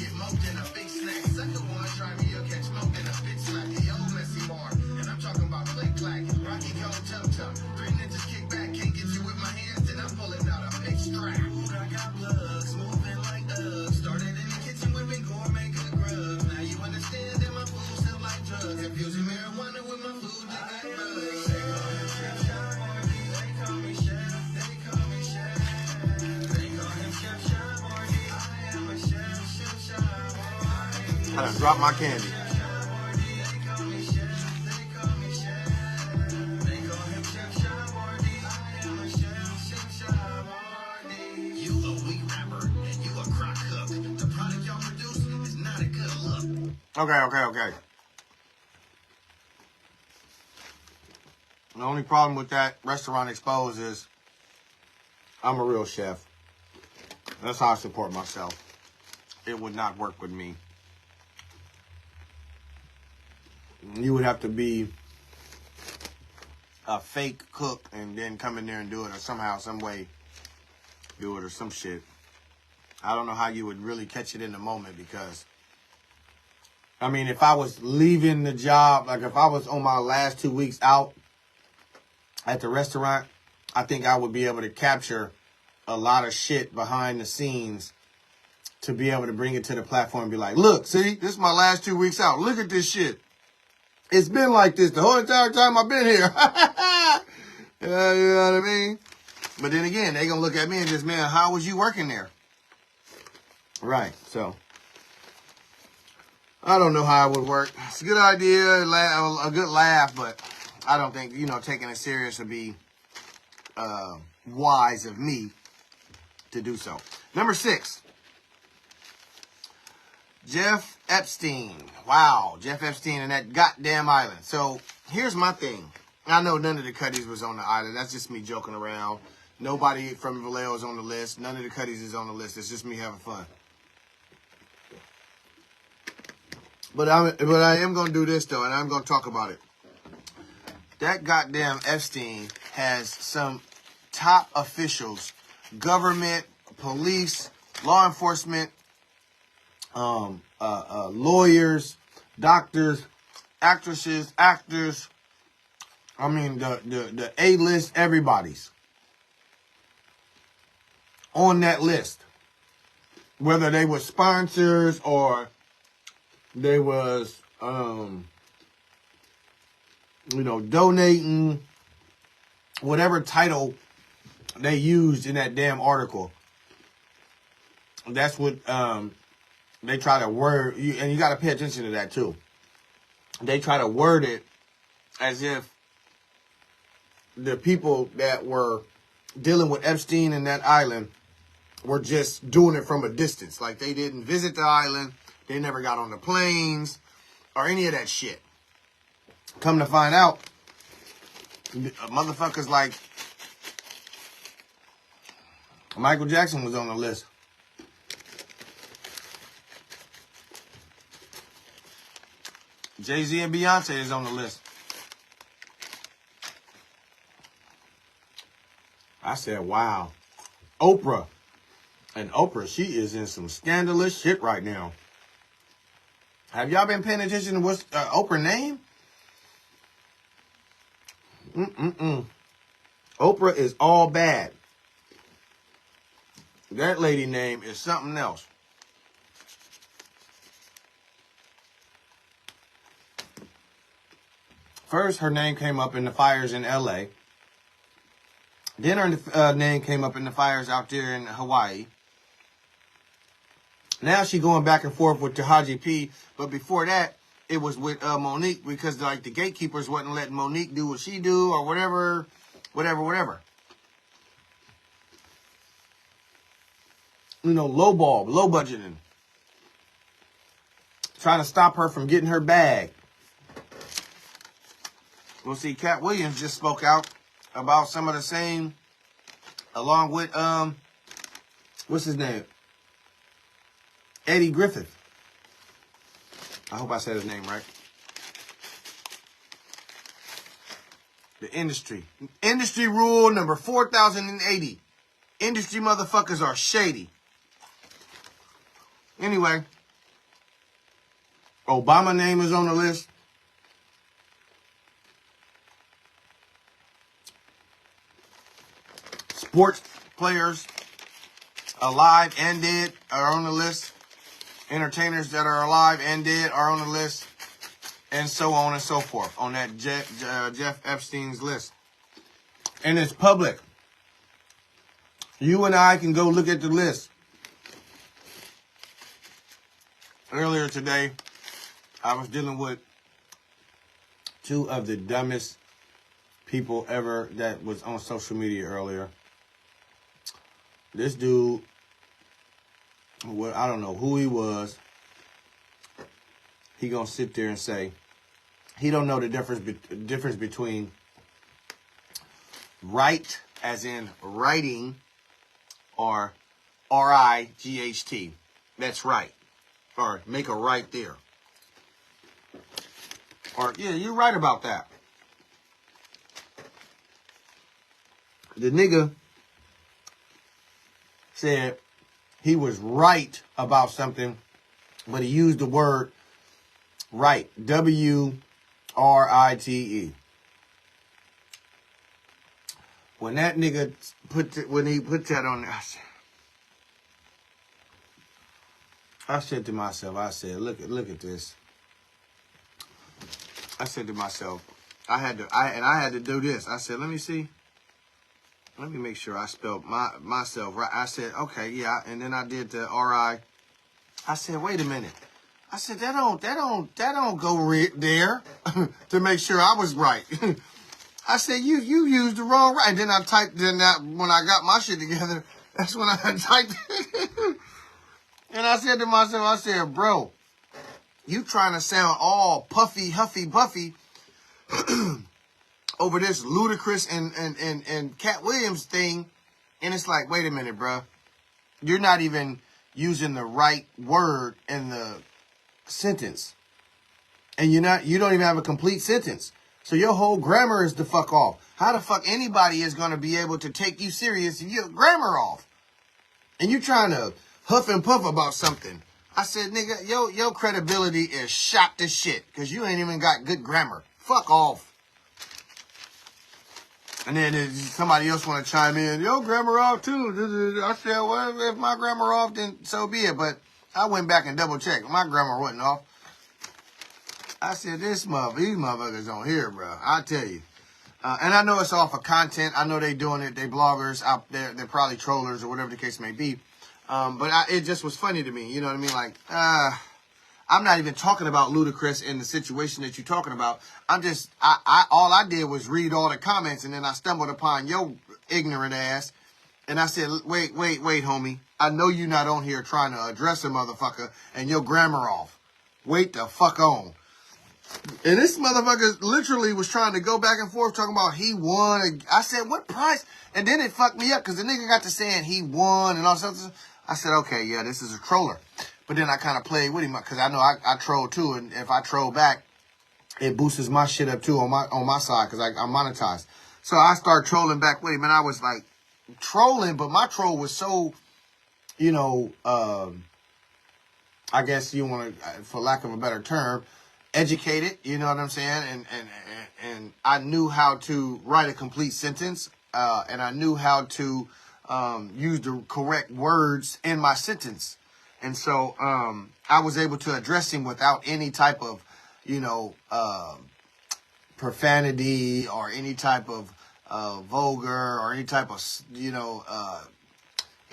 [SPEAKER 1] I done dropped my candy. You a weak rapper and you a crock cook. The product y'all produce is not a good look. Okay. The only problem with that restaurant exposed is I'm a real chef. That's how I support myself. It would not work with me. You would have to be a fake cook and then come in there and do it, or somehow, some way do it, or some shit. I don't know how you would really catch it in the moment, because I mean, if I was leaving the job, like if I was on my last 2 weeks out at the restaurant, I think I would be able to capture a lot of shit behind the scenes to be able to bring it to the platform and be like, look, see, this is my last 2 weeks out. Look at this shit. It's been like this the whole entire time I've been here. You know what I mean? But then again, they going to look at me and just, man, how was you working there? Right, so I don't know how it would work. It's a good idea, a good laugh, but I don't think, you know, taking it serious would be wise of me to do so. Number 6. Jeff Epstein. Wow, Jeff Epstein and that goddamn island. So here's my thing. I know none of the Cuddies was on the island. That's just me joking around. Nobody from Vallejo is on the list. None of the Cuddies is on the list. It's just me having fun. But I am gonna do this though, and I'm gonna talk about it. That goddamn Epstein has some top officials, government, police, law enforcement, lawyers, doctors, actresses, actors. I mean, the A-list, everybody's on that list. Whether they were sponsors or they was, donating, whatever title they used in that damn article. That's what they try to word, and you got to pay attention to that too. They try to word it as if the people that were dealing with Epstein and that island were just doing it from a distance. Like they didn't visit the island, they never got on the planes, or any of that shit. Come to find out, motherfuckers like Michael Jackson was on the list. Jay-Z and Beyonce is on the list. I said, wow. Oprah. And Oprah, she is in some scandalous shit right now. Have y'all been paying attention to what's Oprah's name? Oprah is all bad. That lady name is something else. First, her name came up in the fires in L.A. Then her name came up in the fires out there in Hawaii. Now she going back and forth with Taraji P. But before that, it was with Monique because like the gatekeepers wasn't letting Monique do what she do or whatever. Low budgeting. Trying to stop her from getting her bag. We'll see, Cat Williams just spoke out about some of the same, along with, what's his name? Eddie Griffith. I hope I said his name right. The industry. Industry rule number 4080. Industry motherfuckers are shady. Anyway, Obama name is on the list. Sports players, alive and dead, are on the list. Entertainers that are alive and dead are on the list. And so on and so forth on that Jeff Epstein's list. And it's public. You and I can go look at the list. Earlier today, I was dealing with two of the dumbest people ever that was on social media earlier. This dude, well, I don't know who he was. He gonna sit there and say he don't know the difference between write, as in writing, or R-I-G-H-T. That's right. Or make a right there. Or, yeah, you're right about that. The nigga said he was right about something, but he used the word right. W-R-I-T-E. When that nigga when he put that on there, I said to myself, look at this. I said to myself, I had to do this. I said, let me see. Let me make sure I spelled myself right. I said, okay, yeah, and then I did the R-I. I said, wait a minute. I said, that don't go there to make sure I was right. I said, you used the wrong right. And then I typed, when I got my shit together, that's when I typed it. And I said to myself, I said, bro, you trying to sound all puffy, huffy, buffy over this Ludacris and Cat Williams thing. And it's like, wait a minute, bro. You're not even using the right word in the sentence. and you don't even have a complete sentence. So your whole grammar is the fuck off. How the fuck anybody is going to be able to take you serious if your grammar off? And you trying to huff and puff about something. I said, nigga, your credibility is shot to shit because you ain't even got good grammar. Fuck off. And then somebody else want to chime in, your grammar off too. I said, well, if my grammar off, then so be it. But I went back and double checked. My grammar wasn't off. I said, these motherfuckers on here, bro. I tell you. And I know it's all for content. I know they doing it. They bloggers out there. They're probably trollers or whatever the case may be. But it just was funny to me. You know what I mean? Like, I'm not even talking about Ludacris in the situation that you're talking about. All I did was read all the comments, and then I stumbled upon your ignorant ass. And I said, wait, homie. I know you're not on here trying to address a motherfucker, and your grammar off. Wait the fuck on. And this motherfucker literally was trying to go back and forth talking about he won. I said, what price? And then it fucked me up because the nigga got to saying he won and all sorts. I said, okay, yeah, this is a troller. But then I kind of played with him because I know I troll too. And if I troll back, it boosts my shit up too on my side because I'm monetized. So I started trolling back with him. And I was like trolling, but my troll was so, I guess you want to, for lack of a better term, educated, you know what I'm saying? And I knew how to write a complete sentence, and I knew how to use the correct words in my sentence. And so I was able to address him without any type of, profanity or any type of vulgar or any type of,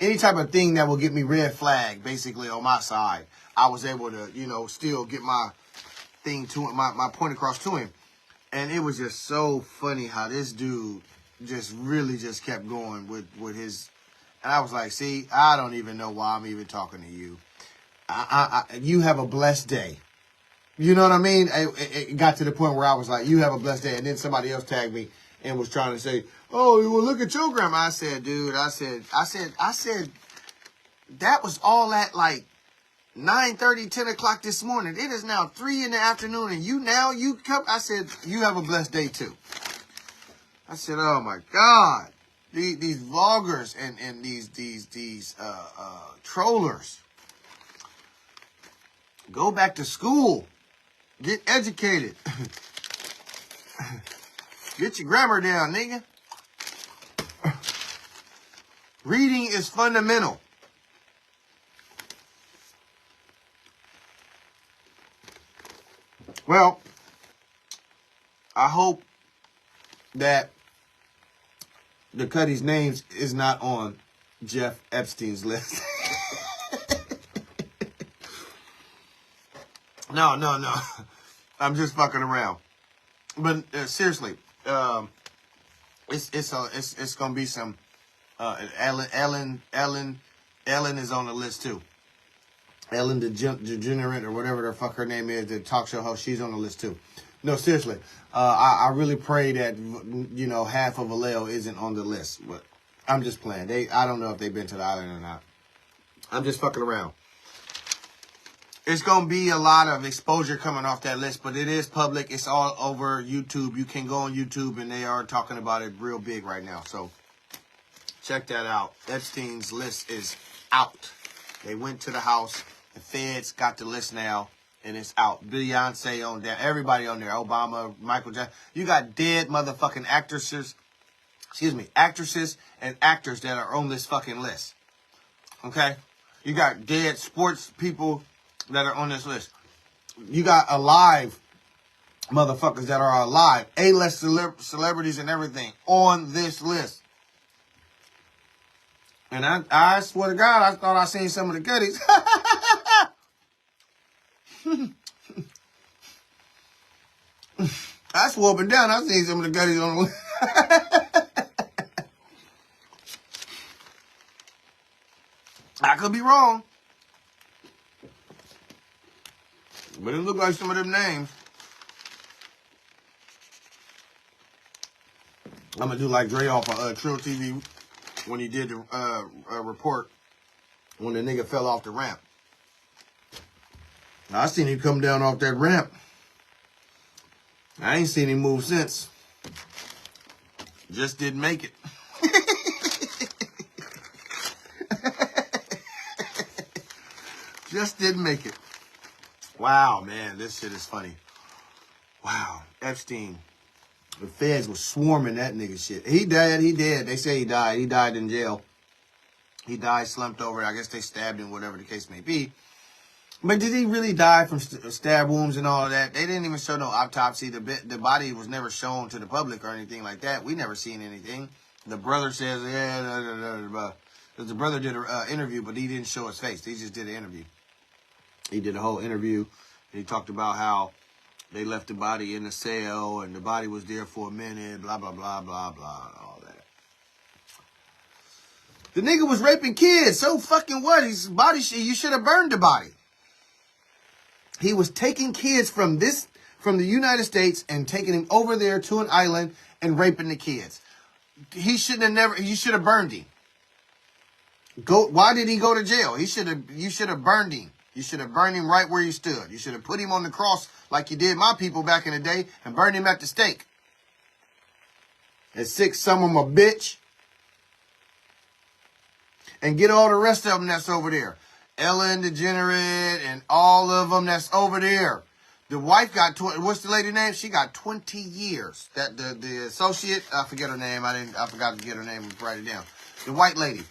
[SPEAKER 1] any type of thing that will get me red flag, basically, on my side. I was able to, still get my thing to him, my point across to him. And it was just so funny how this dude just really just kept going with his, and I was like, see, I don't even know why I'm even talking to you. You have a blessed day. You know what I mean? It got to the point where I was like, you have a blessed day. And then somebody else tagged me and was trying to say, oh, well, look at your grandma. I said, dude, I said, that was all at like 9:30, 10 o'clock this morning. It is now 3 in the afternoon, and you come. I said, you have a blessed day too. I said, oh my God, these vloggers and these trollers. Go back to school, get educated, get your grammar down, nigga. Reading is fundamental. Well, I hope that the Cuddy's names is not on Jeff Epstein's list. No. I'm just fucking around. But seriously, it's gonna be some. Ellen is on the list too. Ellen DeGenerate or whatever the fuck her name is, the talk show host, she's on the list too. No, seriously. I really pray that, half of Vallejo isn't on the list. But I'm just playing. I don't know if they've been to the island or not. I'm just fucking around. It's going to be a lot of exposure coming off that list, but it is public. It's all over YouTube. You can go on YouTube, and they are talking about it real big right now. So check that out. Epstein's list is out. They went to the house. The feds got the list now, and it's out. Beyonce on there. Everybody on there. Obama, Michael Jackson. You got dead motherfucking actresses and actors that are on this fucking list. Okay? You got dead sports people that are on this list. You got alive motherfuckers that are alive. A-list celebrities and everything on this list. And I swear to God, I thought I seen some of the goodies. I swore up and down, I seen some of the goodies on the list. I could be wrong. But it looked like some of them names. I'm going to do like Dre off of Trill TV when he did the report when the nigga fell off the ramp. Now, I seen him come down off that ramp. I ain't seen him move since. Just didn't make it. Just didn't make it. Wow, man, this shit is funny. Wow, Epstein. The feds was swarming that nigga shit. He died. They say he died. He died in jail. He died, slumped over. I guess they stabbed him, whatever the case may be. But did he really die from stab wounds and all of that? They didn't even show no autopsy. The body was never shown to the public or anything like that. We never seen anything. The brother says, because the brother did an interview, but he didn't show his face. He just did an interview. He did a whole interview. He talked about how they left the body in the cell and the body was there for a minute, blah, blah, blah, blah, blah, and all that. The nigga was raping kids. So fucking what? His body, you should have burned the body. He was taking kids from the United States and taking him over there to an island and raping the kids. You should have burned him. Why did he go to jail? You should have burned him. You should have burned him right where he stood. You should have put him on the cross like you did my people back in the day and burned him at the stake. And sick some of them a bitch. And get all the rest of them that's over there. Ellen DeGeneres and all of them that's over there. The wife got, what's the lady name? She got 20 years. That the associate, I forget her name. I forgot to get her name and write it down. The white lady.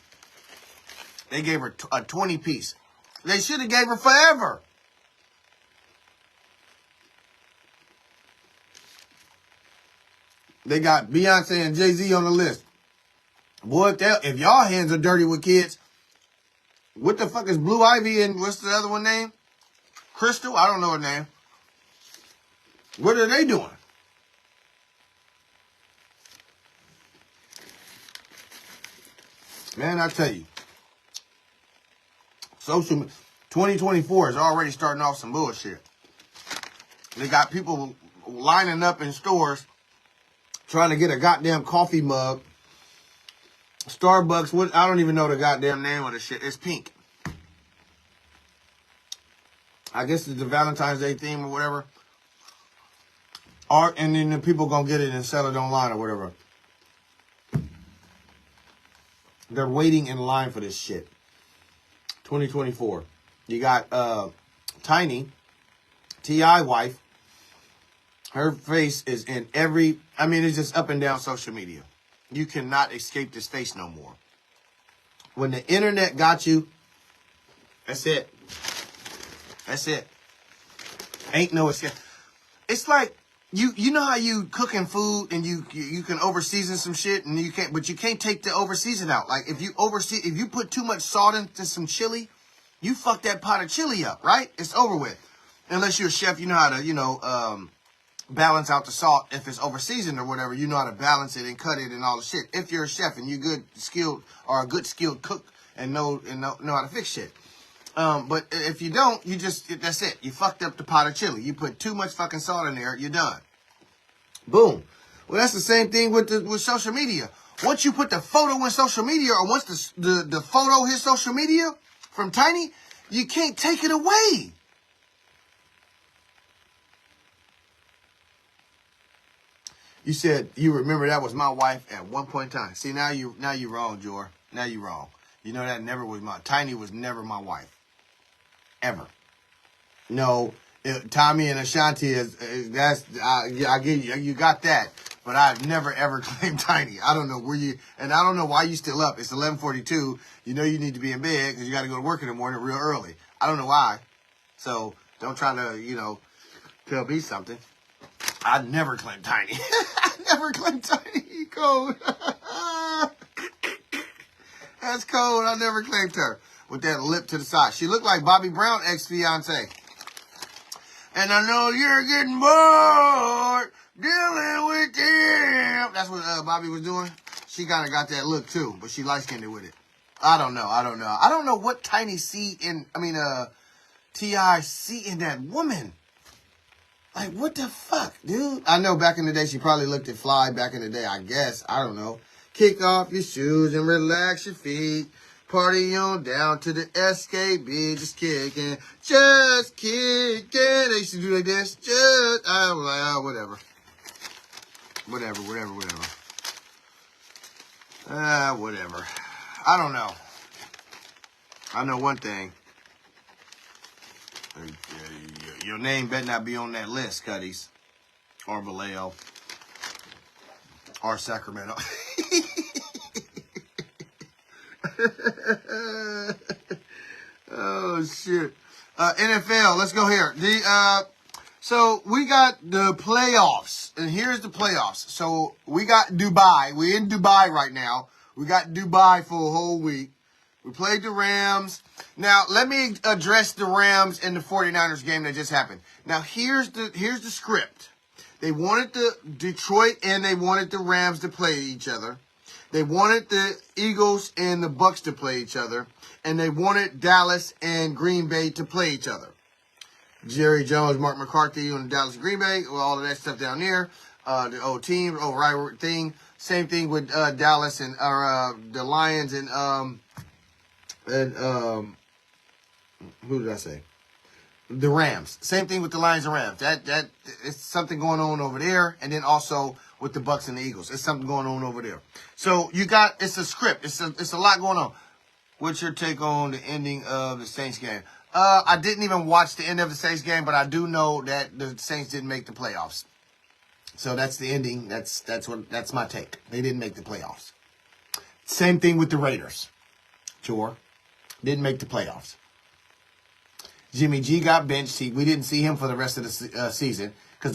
[SPEAKER 1] They gave her a 20 piece. They should have gave her forever. They got Beyonce and Jay-Z on the list. Boy, if y'all hands are dirty with kids, what the fuck is Blue Ivy and what's the other one name? Crystal? I don't know her name. What are they doing? Man, I tell you. 2024 is already starting off some bullshit. They got people lining up in stores trying to get a goddamn coffee mug. Starbucks, I don't even know the goddamn name of the shit. It's pink. I guess it's the Valentine's Day theme or whatever. And then the people gonna get it and sell it online or whatever. They're waiting in line for this shit. 2024. You got Tiny, T.I. wife. Her face is in it's just up and down social media. You cannot escape this face no more. When the internet got you, that's it. That's it. Ain't no escape. It's like you know how you cooking food and you can over season some shit and you can't take the over season out. Like if you put too much salt into some chili, you fuck that pot of chili up, right? It's over with. Unless you're a chef, you know how to balance out the salt. If it's over seasoned or whatever, you know how to balance it and cut it and all the shit. If you're a chef and you're good skilled cook and know how to fix shit. But if you don't, that's it. You fucked up the pot of chili. You put too much fucking salt in there, you're done. Boom. Well, that's the same thing with social media. Once you put the photo in social media, or once the photo hits social media from Tiny, you can't take it away. You said you remember that was my wife at one point in time. See, now you wrong, Jor. Now you wrong. You know that never was Tiny was never my wife. Ever. No, Tommy and Ashanti I give you got that. But I've never ever claimed Tiny. I don't know and I don't know why you still up. It's 11:42. You know you need to be in bed because you got to go to work in the morning real early. I don't know why. So don't try to, tell me something. I never claimed Tiny. I never claimed Tiny. Cold. That's cold. I never claimed her. With that lip to the side. She looked like Bobby Brown ex-fiance. And I know you're getting bored dealing with him. That's what Bobby was doing. She kind of got that look too, but she light-skinned with it. I don't know. I don't know what Tiny T.I. see in that woman. Like, what the fuck, dude? I know back in the day, she probably looked at Fly back in the day, I guess. I don't know. Kick off your shoes and relax your feet. Party on down to the SKB. Just kicking. Just kicking. They used to do like this. I was like, whatever. Whatever. Whatever. I don't know. I know one thing. Your name better not be on that list, Cuddies. Or Vallejo. Or Sacramento. Oh, shit. NFL, let's go here. So we got the playoffs, and here's the playoffs. So we got Dubai. We're in Dubai right now. We got Dubai for a whole week. We played the Rams. Now, let me address the Rams and the 49ers game that just happened. Now, here's the script. They wanted the Detroit and they wanted the Rams to play each other. They wanted the Eagles and the Bucks to play each other. And they wanted Dallas and Green Bay to play each other. Jerry Jones, Mark McCarthy on the Dallas and Green Bay, with all of that stuff down there. The old team, old rivalry thing. Same thing with Dallas and the Lions and who did I say? The Rams. Same thing with the Lions and Rams. That it's something going on over there, and then also with the Bucks and the Eagles, it's something going on over there. So it's a script. It's a lot going on. What's your take on the ending of the Saints game? I didn't even watch the end of the Saints game, but I do know that the Saints didn't make the playoffs. So that's the ending. That's my take. They didn't make the playoffs. Same thing with the Raiders. Sure. Didn't make the playoffs. Jimmy G got benched. We didn't see him for the rest of the season because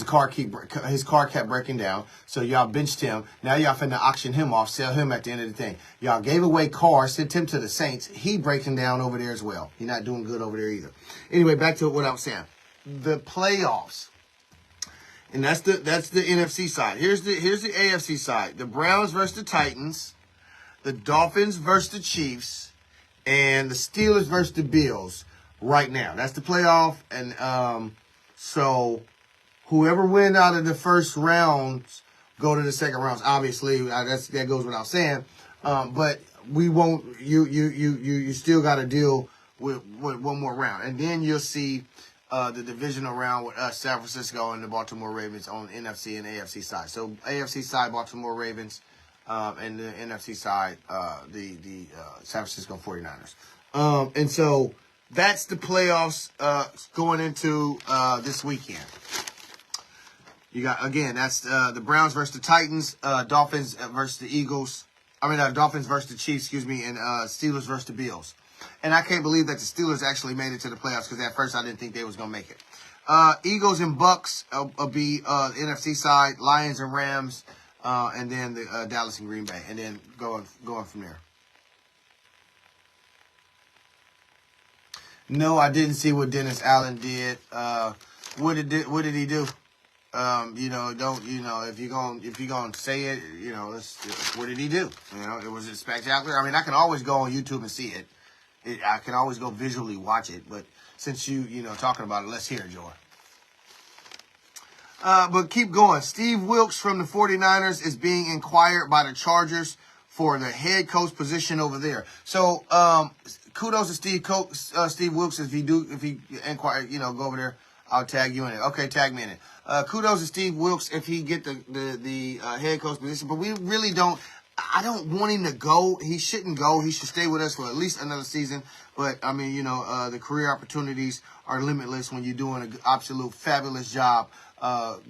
[SPEAKER 1] his car kept breaking down. So y'all benched him. Now y'all finna auction him off, sell him at the end of the thing. Y'all gave away Carr, sent him to the Saints. He breaking down over there as well. He's not doing good over there either. Anyway, back to what I was saying. The playoffs. And that's the NFC side. Here's the AFC side. The Browns versus the Titans. The Dolphins versus the Chiefs. And the Steelers versus the Bills right now. That's the playoff. And so whoever wins out of the first rounds go to the second rounds. Obviously, that goes without saying. But we won't. You still got to deal with one more round, and then you'll see the divisional round with San Francisco and the Baltimore Ravens on NFC and AFC side. So AFC side, Baltimore Ravens, and the NFC side, the San Francisco 49ers. And so that's the playoffs going into this weekend. You got, again, that's the Browns versus the Titans, Dolphins versus the Eagles. Dolphins versus the Chiefs, and Steelers versus the Bills. And I can't believe that the Steelers actually made it to the playoffs because at first I didn't think they was going to make it. Eagles and Bucks will be the NFC side, Lions and Rams, and then the Dallas and Green Bay, and then going from there. No, I didn't see what Dennis Allen did. What did he do? If you're gonna say it, what did he do? Was it spectacular? I can always go on YouTube and see it. I can always go visually watch it, but since you talking about it, let's hear it, Joy. But keep going. Steve Wilkes from the 49ers is being inquired by the Chargers for the head coach position over there. So, kudos to Steve Wilkes if he inquire, go over there. I'll tag you in it. Okay, tag me in it. Kudos to Steve Wilkes if he get the head coach position. But we really don't. I don't want him to go. He shouldn't go. He should stay with us for at least another season. But the career opportunities are limitless when you're doing an absolute fabulous job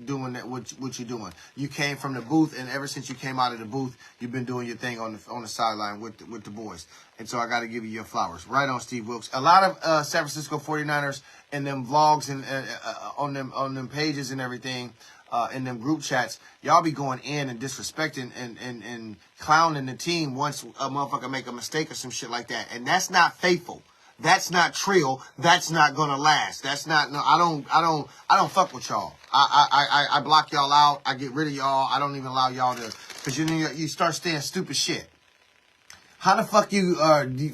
[SPEAKER 1] doing that what you're doing. You came from the booth, and ever since you came out of the booth, you've been doing your thing on the sideline with the boys. And so I got to give you your flowers. Right on, Steve Wilkes. A lot of San Francisco 49ers and them vlogs and on them pages and everything, in them group chats, y'all be going in and disrespecting and clowning the team once a motherfucker make a mistake or some shit like that. And that's not faithful. That's not trill. That's not gonna last. That's not. No, I don't fuck with y'all. I block y'all out. I get rid of y'all. I don't even allow y'all to, because you start saying stupid shit. How the fuck you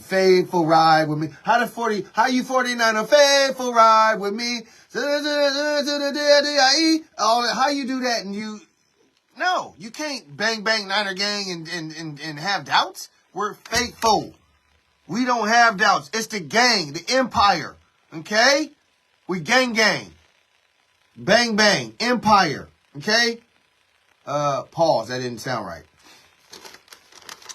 [SPEAKER 1] faithful ride with me? How you 49 faithful ride with me? How you do that and no, you can't bang Niner gang and have doubts. We're faithful. We don't have doubts. It's the gang, the empire. Okay? We gang. Bang, empire. Okay? Pause. That didn't sound right.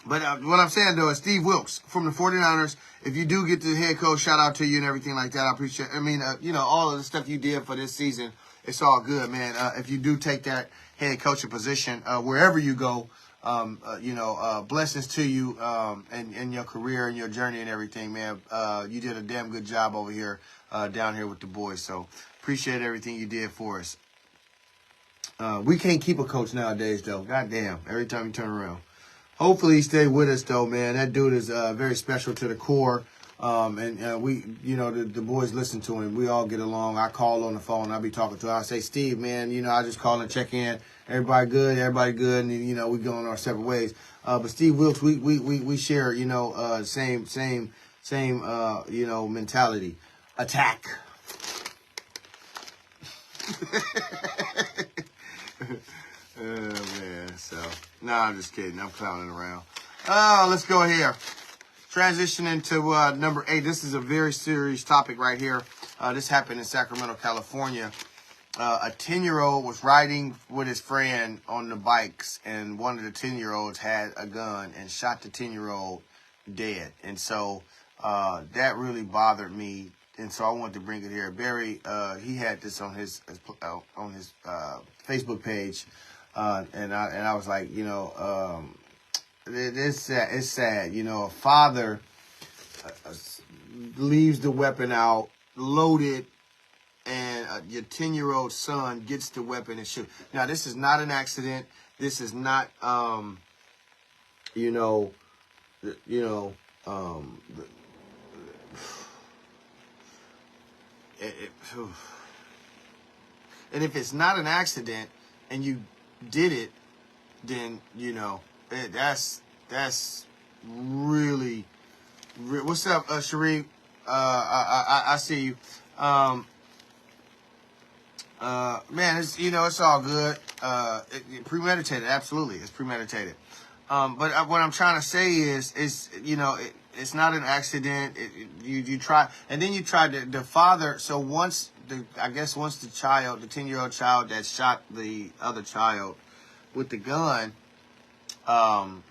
[SPEAKER 1] But what I'm saying, though, is Steve Wilkes from the 49ers. If you do get the head coach, shout out to you and everything like that. I appreciate it. I mean, all of the stuff you did for this season, it's all good, man. If you do take that head coaching position, wherever you go, blessings to you and your career and your journey and everything, man. You did a damn good job over here, down here with the boys. So appreciate everything you did for us. We can't keep a coach nowadays, though. Goddamn, every time you turn around. Hopefully he stay with us, though, man. That dude is very special to the core. And we, the boys listen to him. We all get along. I call on the phone. I be talking to him. I say, Steve, man, I just call and check in. Everybody good, and, we go on our separate ways. But Steve Wilkes, we share, same mentality. Attack. Oh, man. So, I'm just kidding. I'm clowning around. Oh, let's go here. Transitioning to number 8. This is a very serious topic right here. This happened in Sacramento, California. A 10-year-old was riding with his friend on the bikes, and one of the 10-year-olds had a gun and shot the 10-year-old dead. And so that really bothered me, and so I wanted to bring it here. Barry, he had this on his Facebook page, and I was like, it's sad. A father leaves the weapon out, loaded, and your 10-year-old son gets the weapon and shoots. Now, this is not an accident. This is not, and if it's not an accident and you did it, then, that's really, what's up, Sharif? I see you. Man, it's, it's all good. Premeditated. Absolutely. It's premeditated. But what I'm trying to say is, it's not an accident. You try, and then you try the father. So once the 10-year-old child that shot the other child with the gun,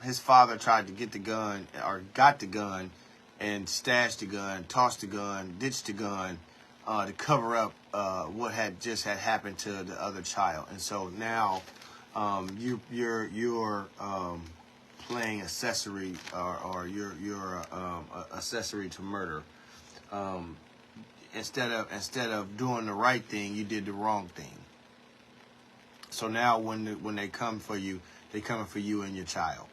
[SPEAKER 1] his father tried to get the gun, or got the gun, and stashed the gun, tossed the gun, ditched the gun, to cover up what had happened to the other child. And so now you're playing accessory, or you're accessory to murder. Instead of doing the right thing, you did the wrong thing. So now when they come for you, they're coming for you and your child.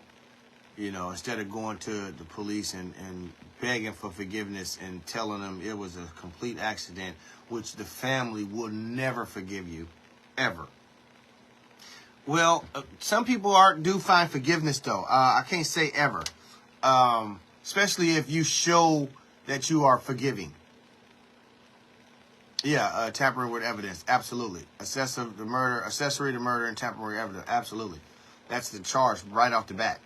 [SPEAKER 1] Instead of going to the police and begging for forgiveness and telling them it was a complete accident, which the family will never forgive you, ever. Well, some people do find forgiveness, though. I can't say ever. Especially if you show that you are forgiving. Yeah, tampering with evidence, absolutely. Accessory to murder, and tampering with evidence, absolutely. That's the charge right off the bat.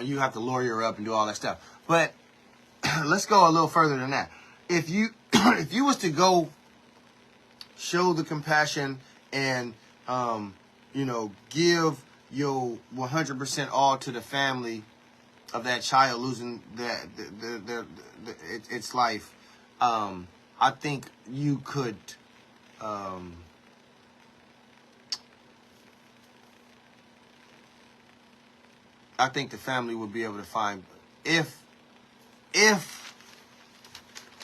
[SPEAKER 1] You have to lawyer up and do all that stuff. But let's go a little further than that. If you was to go show the compassion and give your 100% all to the family of that child losing its life, I think you could. I think the family would be able to find, if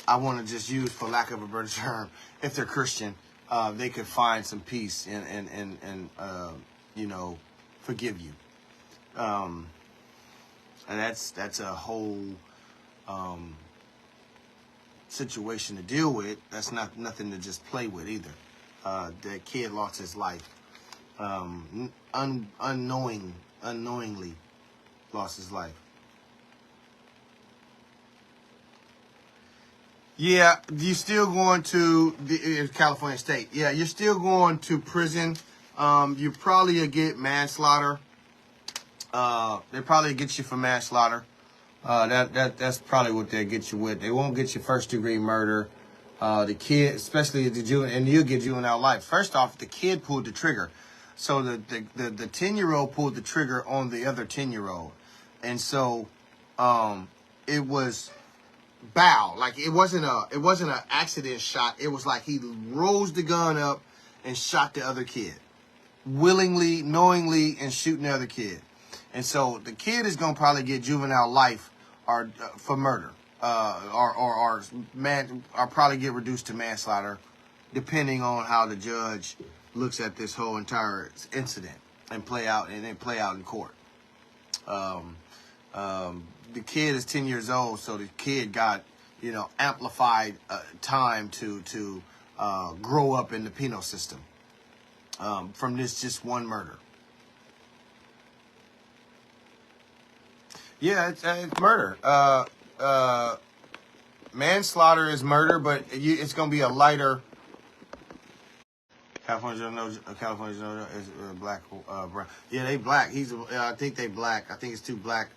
[SPEAKER 1] I want to just use, for lack of a better term, if they're Christian, they could find some peace and forgive you. And that's a whole situation to deal with. That's nothing to just play with either. That kid lost his life, unknowingly lost his life. Yeah, you're still going to California State. Yeah, you're still going to prison. You probably get manslaughter. They probably get you for manslaughter. That's probably what they get you with. They won't get you first-degree murder. The kid, especially the juvenile, and you'll get juvenile life. First off, the kid pulled the trigger. So the 10-year-old pulled the trigger on the other 10-year-old, and so it was bow. Like it wasn't an accident shot. It was like he rose the gun up and shot the other kid, willingly, knowingly, and shooting the other kid. And so the kid is gonna probably get juvenile life or for murder, or probably get reduced to manslaughter, depending on how the judge looks at this whole entire incident and play out in court. The kid is 10 years old, so the kid got, amplified time to grow up in the penal system from this just one murder. Yeah, it's murder. Manslaughter is murder, but it's going to be a lighter. California is black, brown. Yeah, they black. I think they black. I think it's two black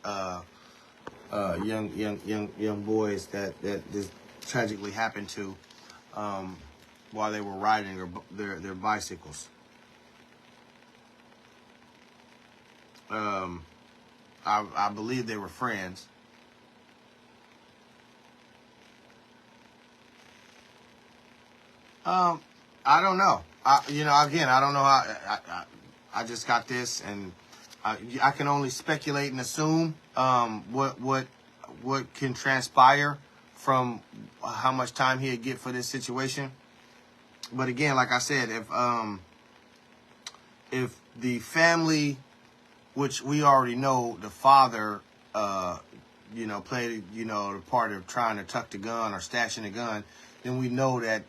[SPEAKER 1] young boys that this tragically happened to while they were riding their bicycles. I believe they were friends. I don't know. Again, I don't know how. I just got this, and I can only speculate and assume what can transpire from how much time he'd get for this situation. But again, like I said, if the family, which we already know, the father, played, the part of trying to tuck the gun or stashing the gun, then we know that,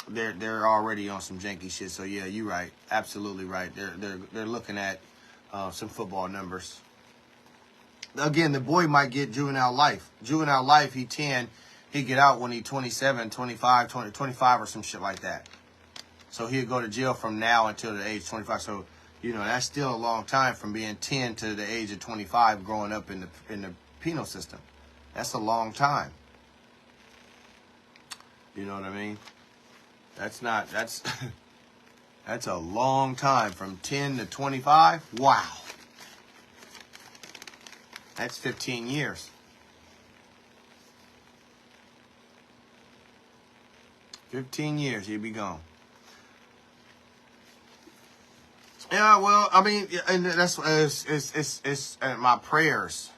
[SPEAKER 1] they're already on some janky shit. So yeah, you're right, absolutely right. They're looking at some football numbers. Again, the boy might get juvenile life. Juvenile life, he 10, he get out when he 27, 25, 25 or some shit like that. So he'll go to jail from now until the age 25. So, that's still a long time from being 10 to the age of 25 growing up in the penal system. That's a long time. You know what I mean? That's a long time from 10 to 25. Wow. That's 15 years. 15 years, he'd be gone. Yeah, well, I mean, and that's it's my prayers.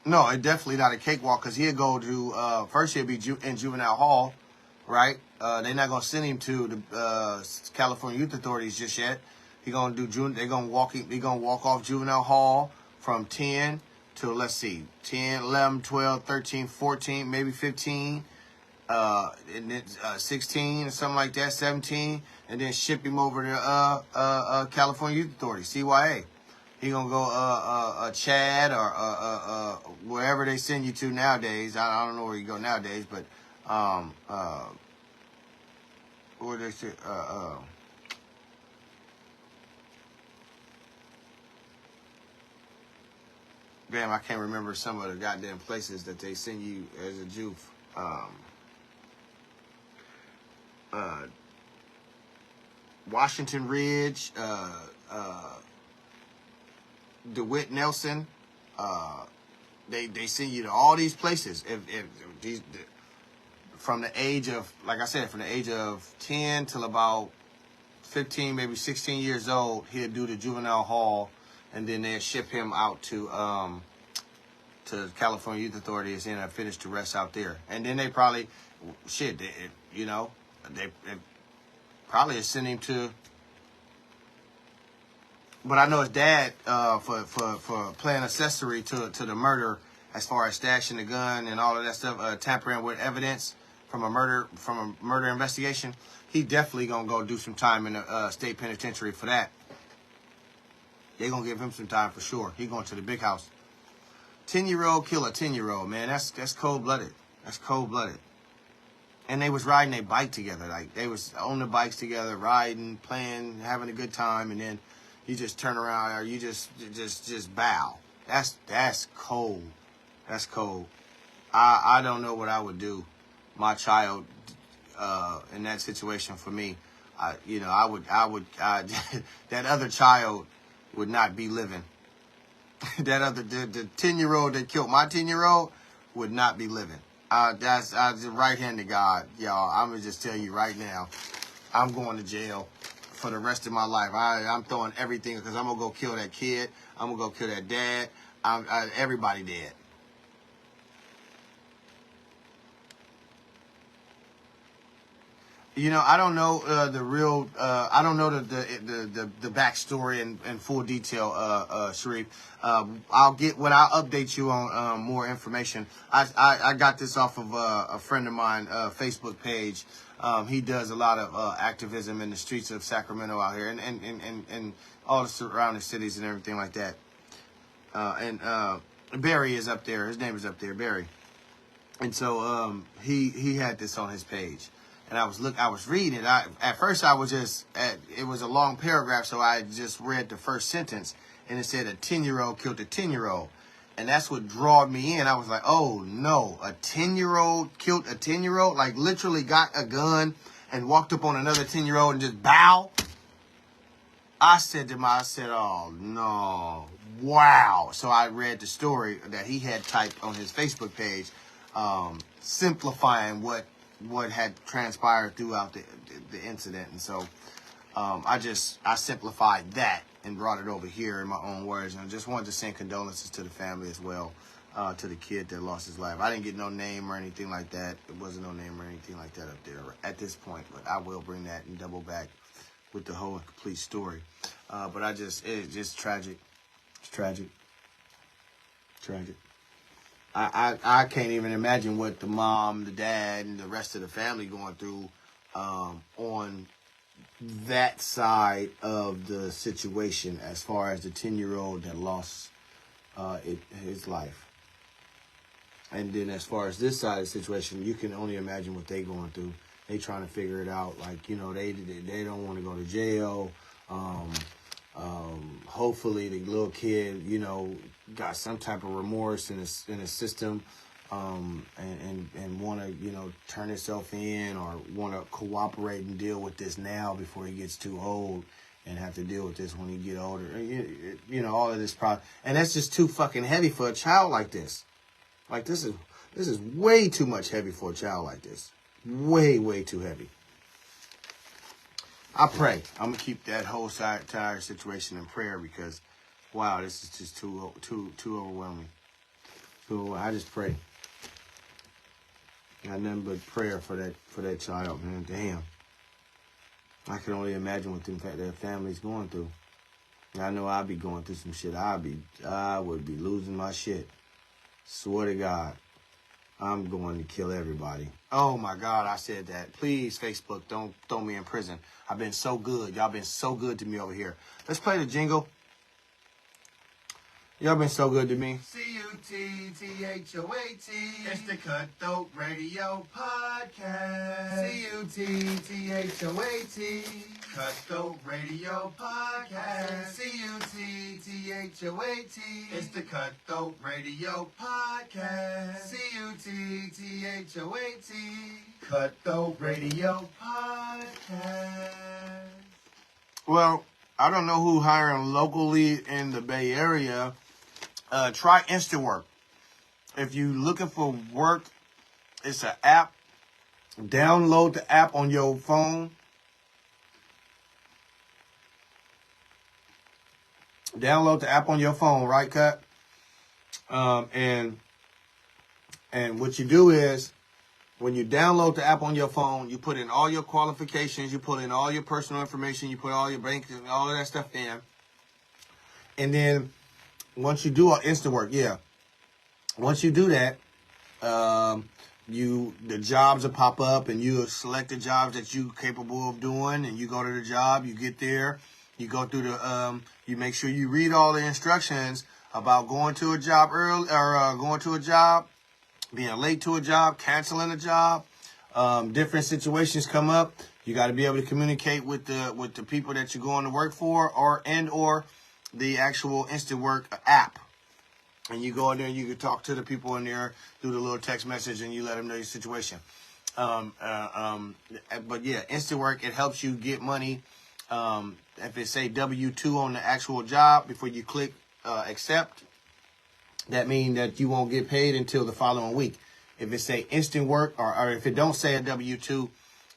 [SPEAKER 1] No, it definitely not a cakewalk, because he'll go to first he'll be in juvenile hall, right? They're not gonna send him to the California Youth Authorities just yet. They're gonna walk off juvenile hall from 10 to, let's see, 10, 11, 12, 13, 14, maybe 15, and then 16 or something like that, 17, and then ship him over to California Youth Authority, CYA. He gonna go Chad or wherever they send you to nowadays. I don't know where you go nowadays, but where they say damn, I can't remember some of the goddamn places that they send you as a Jew. Washington Ridge, DeWitt Nelson, they send you to all these places. If these from the age of, like I said, from the age of 10 till about 15, maybe 16 years old, he'll do the juvenile hall, and then they'll ship him out to California Youth Authorities and finish the rest out there. And then they probably, they probably send him to. But I know his dad for playing accessory to the murder, as far as stashing the gun and all of that stuff, tampering with evidence from a murder investigation. He definitely gonna go do some time in the state penitentiary for that. They gonna give him some time for sure. He going to the big house. 10-year-old kill a 10-year-old, man. That's cold-blooded. That's cold-blooded. And they was riding a bike together. Like, they was on the bikes together, riding, playing, having a good time, and then you just turn around, or you just bow. That's cold. That's cold. I don't know what I would do. My child in that situation for me, I would that other child would not be living. That other the 10-year-old that killed my 10-year-old would not be living. That's right hand to God, y'all. I'm gonna just tell you right now, I'm going to jail for the rest of my life. I'm throwing everything because I'm gonna go kill that kid. I'm gonna go kill that dad. Everybody dead. I don't know the real. I don't know the backstory in full detail, Sharif. I'll update you on more information. I got this off of a friend of mine Facebook page. He does a lot of activism in the streets of Sacramento out here, and all the surrounding cities and everything like that. And Barry is up there. His name is up there, Barry. And so he had this on his page. And I was reading it. At first it was a long paragraph, so I just read the first sentence, and it said a 10-year-old killed a 10-year-old. And that's what drawed me in. I was like, oh no, a 10-year-old killed a 10-year-old? Like literally got a gun and walked up on another 10-year-old and just bow? I said, oh no, wow. So I read the story that he had typed on his Facebook page, simplifying what had transpired throughout the incident. And so I simplified that and brought it over here in my own words. And I just wanted to send condolences to the family as well, to the kid that lost his life. I didn't get no name or anything like that. There wasn't no name or anything like that up there at this point, but I will bring that and double back with the whole complete story. But it's just tragic. It's tragic. Tragic. I can't even imagine what the mom, the dad, and the rest of the family going through on that side of the situation as far as the 10-year-old that lost his life. And then as far as this side of the situation, you can only imagine what they going through. They trying to figure it out. Like, they don't want to go to jail. Hopefully the little kid, got some type of remorse in his system, and want to, turn himself in or want to cooperate and deal with this now before he gets too old and have to deal with this when he get older. All of this problem. And that's just too fucking heavy for a child like this. Like, this is way too much heavy for a child like this. Way, way too heavy. I pray. I'm going to keep that whole entire situation in prayer because, wow, this is just too overwhelming. So I just pray. Got nothing but prayer for that child, man. Damn. I can only imagine what their family's going through. I know I'd be going through some shit. I would be losing my shit. Swear to God. I'm going to kill everybody. Oh my God, I said that. Please, Facebook, don't throw me in prison. I've been so good. Y'all been so good to me over here. Let's play the jingle. Y'all been so good to me.
[SPEAKER 2] Cutthoat. It's the Cutthoat Radio Podcast. Cutthoat. Cutthoat Radio Podcast. Cutthoat. It's the Cutthoat Radio Podcast. Cutthoat. Cutthoat Radio Podcast.
[SPEAKER 1] Well, I don't know who hiring locally in the Bay Area. Try InstaWork. If you looking for work, it's an app. Download the app on your phone. Download the app on your phone, right, Cut? And what you do is, when you download the app on your phone, you put in all your qualifications, you put in all your personal information, you put all your bank, all of that stuff in. And then once you do InstaWork, once you do that, the jobs will pop up and you select the jobs that you're capable of doing, and you go to the job, you get there, you go through you make sure you read all the instructions about going to a job early or going to a job, being late to a job, canceling a job. Different situations come up. You got to be able to communicate with the people that you're going to work for, or the actual InstaWork app. And you go in there and you can talk to the people in there through the little text message, and you let them know your situation. But yeah, instant work, it helps you get money. If it say W-2 on the actual job before you click accept, that means that you won't get paid until the following week. If it say instant work, or if it don't say a W-2,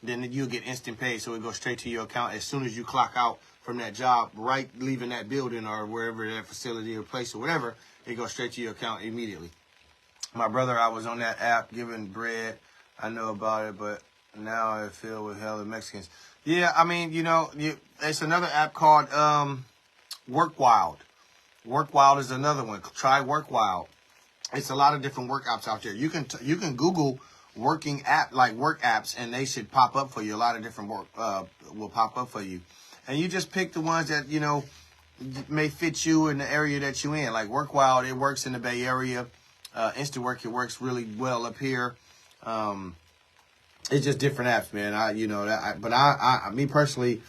[SPEAKER 1] then you'll get instant pay. So it goes straight to your account as soon as you clock out from that job, right, leaving that building or wherever that facility or place or whatever, it goes straight to your account immediately. My brother, I was on that app giving bread. I know about it, but now I feel with hell of Mexicans. Yeah, I mean, it's another app called Work Wild. Work Wild is another one. Try Work Wild. It's a lot of different work apps out there. You can Google working app, like work apps, and they should pop up for you. A lot of different work will pop up for you, and you just pick the ones that may fit you in the area that you in. Like Work Wild, it works in the Bay Area. Instant Work, it works really well up here. It's just different apps, man. Me personally,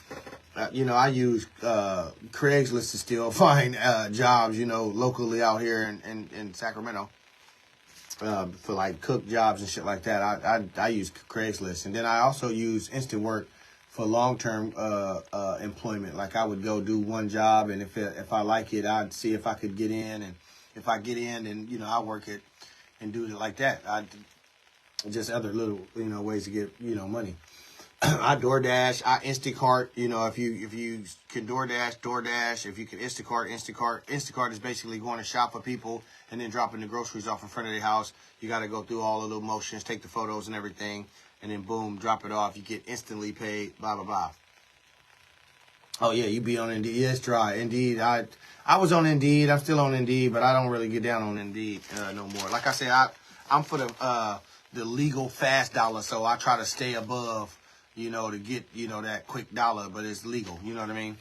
[SPEAKER 1] I use Craigslist to still find jobs, locally out here in Sacramento for like cook jobs and shit like that. I use Craigslist, and then I also use Instant Work for long-term employment. Like I would go do one job, and if I like it, I'd see if I could get in, and if I get in, then I work it and do it like that. Just other little ways to get money. I DoorDash, I Instacart. If you can DoorDash. If you can Instacart. Instacart is basically going to shop for people and then dropping the groceries off in front of their house. You got to go through all the little motions, take the photos and everything, and then boom, drop it off. You get instantly paid. Blah blah blah. Oh yeah, you be on Indeed. Yeah, it's dry. Indeed, I was on Indeed. I'm still on Indeed, but I don't really get down on Indeed no more. Like I said, I'm for the legal fast dollar, so I try to stay above, to get, that quick dollar, but it's legal. You know what I mean?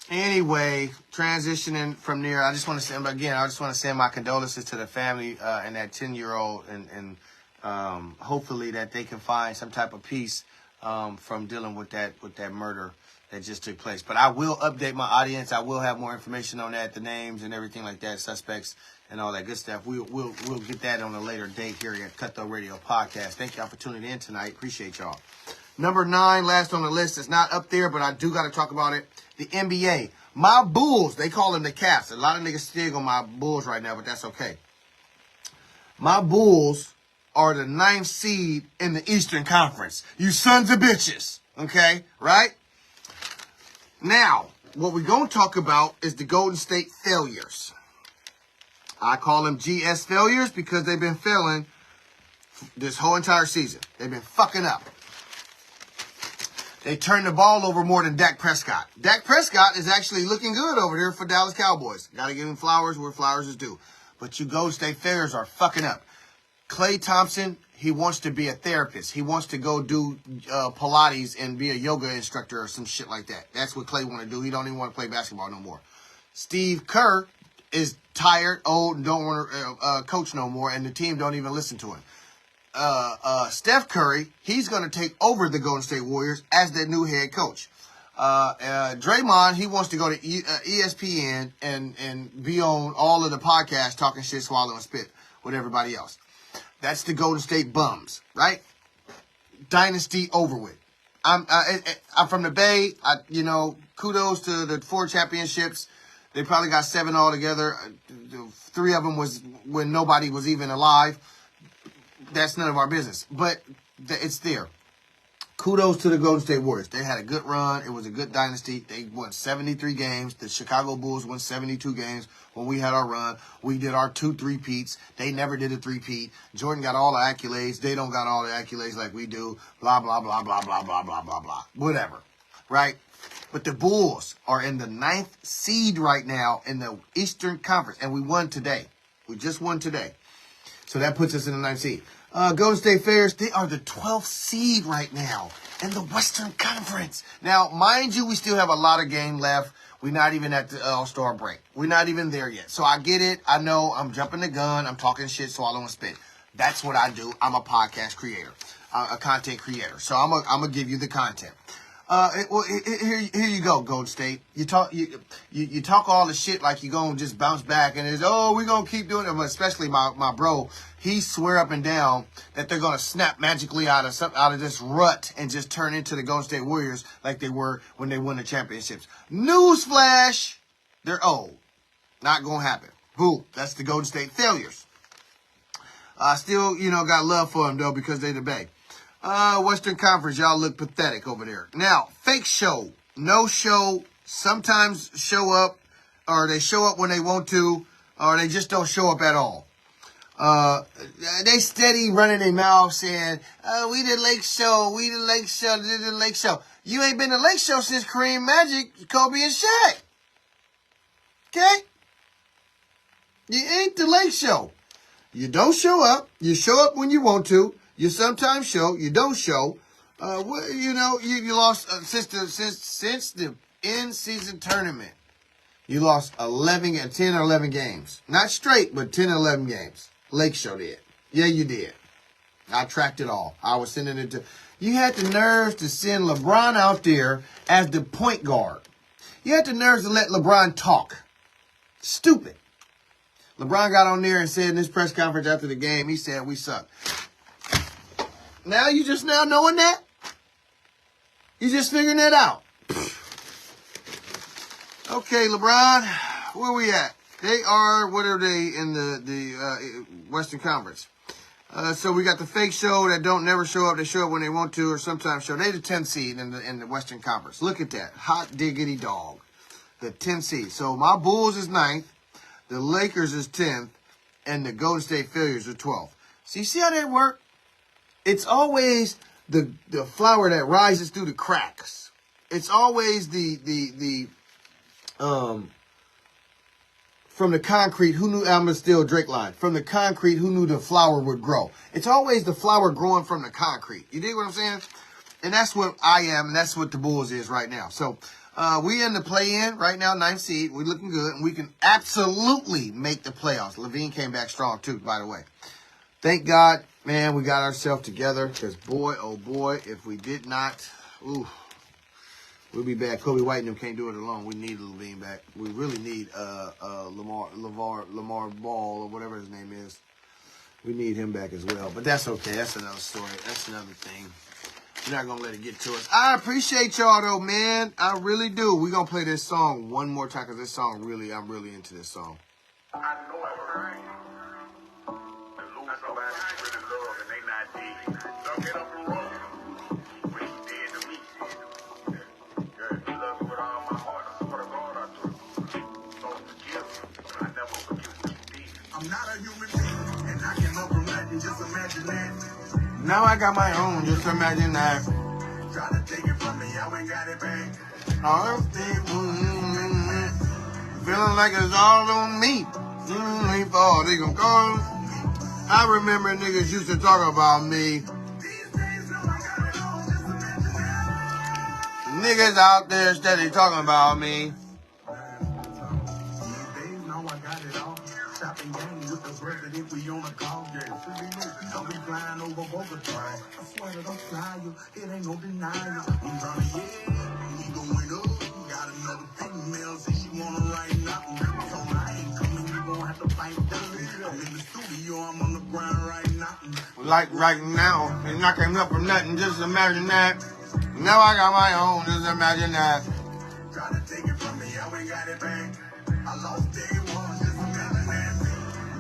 [SPEAKER 1] Anyway, transitioning from there, I just want to send my condolences to the family and that 10-year-old, and hopefully that they can find some type of peace from dealing with that murder that just took place. But I will update my audience. I will have more information on that, the names and everything like that, suspects and all that good stuff. We'll get that on a later date here at Cutthoat Radio Podcast. Thank y'all for tuning in tonight. Appreciate y'all. Number 9, last on the list. It's not up there, but I do got to talk about it. The NBA. My Bulls, they call them the Caps. A lot of niggas stig on my Bulls right now, but that's okay. My Bulls are the 9th seed in the Eastern Conference. You sons of bitches. Okay? Right? Now, what we're going to talk about is the Golden State failures. I call them GS failures because they've been failing this whole entire season. They've been fucking up. They turned the ball over more than Dak Prescott. Dak Prescott is actually looking good over there for Dallas Cowboys. Got to give him flowers where flowers is due. But you Golden State failures are fucking up. Klay Thompson, he wants to be a therapist. He wants to go do Pilates and be a yoga instructor or some shit like that. That's what Klay want to do. He don't even want to play basketball no more. Steve Kerr is tired, old, and don't want to coach no more, and the team don't even listen to him. Steph Curry, he's going to take over the Golden State Warriors as their new head coach. Draymond, he wants to go to ESPN and be on all of the podcasts talking shit, swallowing spit with everybody else. That's the Golden State bums, right? Dynasty over with. I'm from the Bay. Kudos to the 4 championships. They probably got 7 altogether. 3 of them was when nobody was even alive. That's none of our business. But it's there. Kudos to the Golden State Warriors. They had a good run. It was a good dynasty. They won 73 games. The Chicago Bulls won 72 games when we had our run. We did our 2 3-peats. They never did a 3-peat. Jordan got all the accolades. They don't got all the accolades like we do. Blah, blah, blah, blah, blah, blah, blah, blah, blah. Whatever. Right? But the Bulls are in the 9th seed right now in the Eastern Conference. And we won today. We just won today. So that puts us in the 9th seed. Golden State Fairers, they are the 12th seed right now in the Western Conference. Now, mind you, we still have a lot of game left. We're not even at the All-Star break. We're not even there yet. So I get it. I know I'm jumping the gun. I'm talking shit, swallowing spit. That's what I do. I'm a podcast creator, a content creator. So I'm going to give you the content. Here you go, Golden State. You talk all the shit like you're gonna just bounce back, and we're gonna keep doing it. But especially my bro, he swear up and down that they're gonna snap magically out of this rut and just turn into the Golden State Warriors like they were when they won the championships. Newsflash, they're old. Not gonna happen. Boo. That's the Golden State failures. I still, got love for them though because they the Bay. Western Conference, y'all look pathetic over there. Now, fake show, no show, sometimes show up, or they show up when they want to, or they just don't show up at all. They steady running their mouth saying, we the Lake Show, we the Lake Show, the Lake Show. You ain't been to Lake Show since Kareem, Magic, Kobe, and Shaq. Okay? You ain't the Lake Show. You don't show up. You show up when you want to. You sometimes show. You don't show. You lost since the in-season tournament. You lost 10 or 11 games. Not straight, but 10 or 11 games. Lake Show did. Yeah, you did. I tracked it all. I was sending it to... You had the nerves to send LeBron out there as the point guard. You had the nerves to let LeBron talk. Stupid. LeBron got on there and said in his press conference after the game, he said, we suck. Now you just now knowing that? You just figuring that out. Okay, LeBron, where we at? They are, what are they in the Western Conference? So we got the fake show that don't never show up. They show up when they want to or sometimes show. They the 10th seed in the Western Conference. Look at that. Hot diggity dog. The 10th seed. So my Bulls is 9th. The Lakers is 10th. And the Golden State Failures are 12th. So you see how that work? It's always the flower that rises through the cracks. It's always the from the concrete, who knew, I'm going to steal Drake line. From the concrete, who knew the flower would grow? It's always the flower growing from the concrete. You dig what I'm saying? And that's what I am, and that's what the Bulls is right now. So, we in the play-in right now, 9th seed. We're looking good, and we can absolutely make the playoffs. Levine came back strong, too, by the way. Thank God, man, we got ourselves together, because boy, oh boy, if we did not, ooh. We'll be back. Kobe White and them can't do it alone. We need Levine back. We really need Lamar Ball or whatever his name is. We need him back as well. But that's okay. That's another story. That's another thing. We're not going to let it get to us. I appreciate y'all, though, man. I really do. We're going to play this song one more time because this song really, I'm really into this song.
[SPEAKER 2] I know it's right. The lose somebody really love and they not dead. So get up and roll. When he dead to me. Girl, you love me with all my heart. I swear to God I do. So forgive me. But I never forgive what you did. I'm not a human being. And I can love from nothing. Just imagine that.
[SPEAKER 1] Now I got my own. Just imagine that.
[SPEAKER 2] Try to take it from me. I ain't got it back.
[SPEAKER 1] Feeling like it's all on me. They gonna call. I remember niggas used to talk about me. Niggas out there steady talking about me. Like right now, they knocking up from nothing, just imagine that. Now I got my own, just imagine that.
[SPEAKER 2] Try to take it from me, I ain't got it back. I lost day one, just imagine that.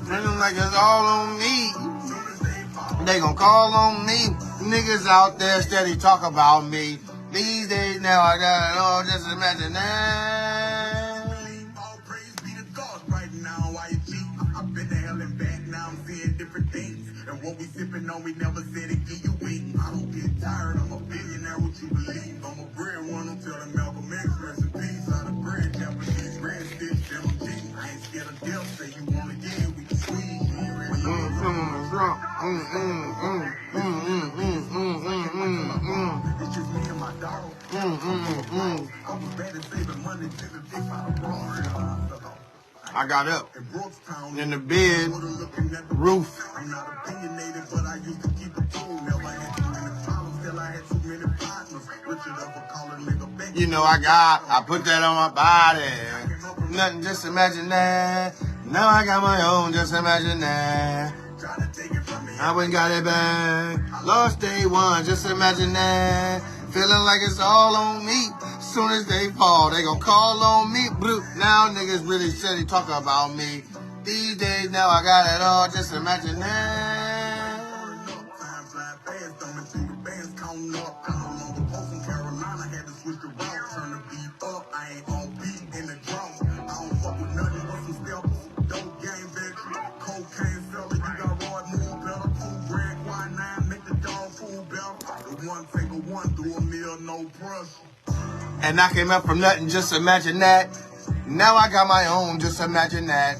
[SPEAKER 1] Feeling like it's all on me. They gonna call on me. Niggas out there steady talk about me. These days now I got it all, just imagine that.
[SPEAKER 2] All praise be to God right now, why you cheat? I've been to hell and back, now I'm seeing different things. And what we sipping on, we never said it, give you wings. I don't get tired, I'm a billionaire, what you believe? I'm a breadwinner, tell them Malcolm X, rest in peace. Out of bread, Japanese, red stitch, them jeans. I ain't scared of death, say you want to get it, we can squeeze. It's just me and my dog. I was bad at saving money, till the dick out of bro.
[SPEAKER 1] I got up in the bed, roof.
[SPEAKER 2] I'm not opinionated, but I used to keep it cool. Never had too many problems till I had too many partners. Richard ever calling
[SPEAKER 1] You know I put that on my body. Nothing, just imagine that. Now I got my own, just imagine that. I went and got it back. Lost day one, just imagine that. Feeling like it's all on me. Soon as they fall, they gon' call on me. Now niggas really steady talk about me. These days now I got it all, just imagine that. And I came up from nothing, just imagine that. Now I got my own, just imagine that.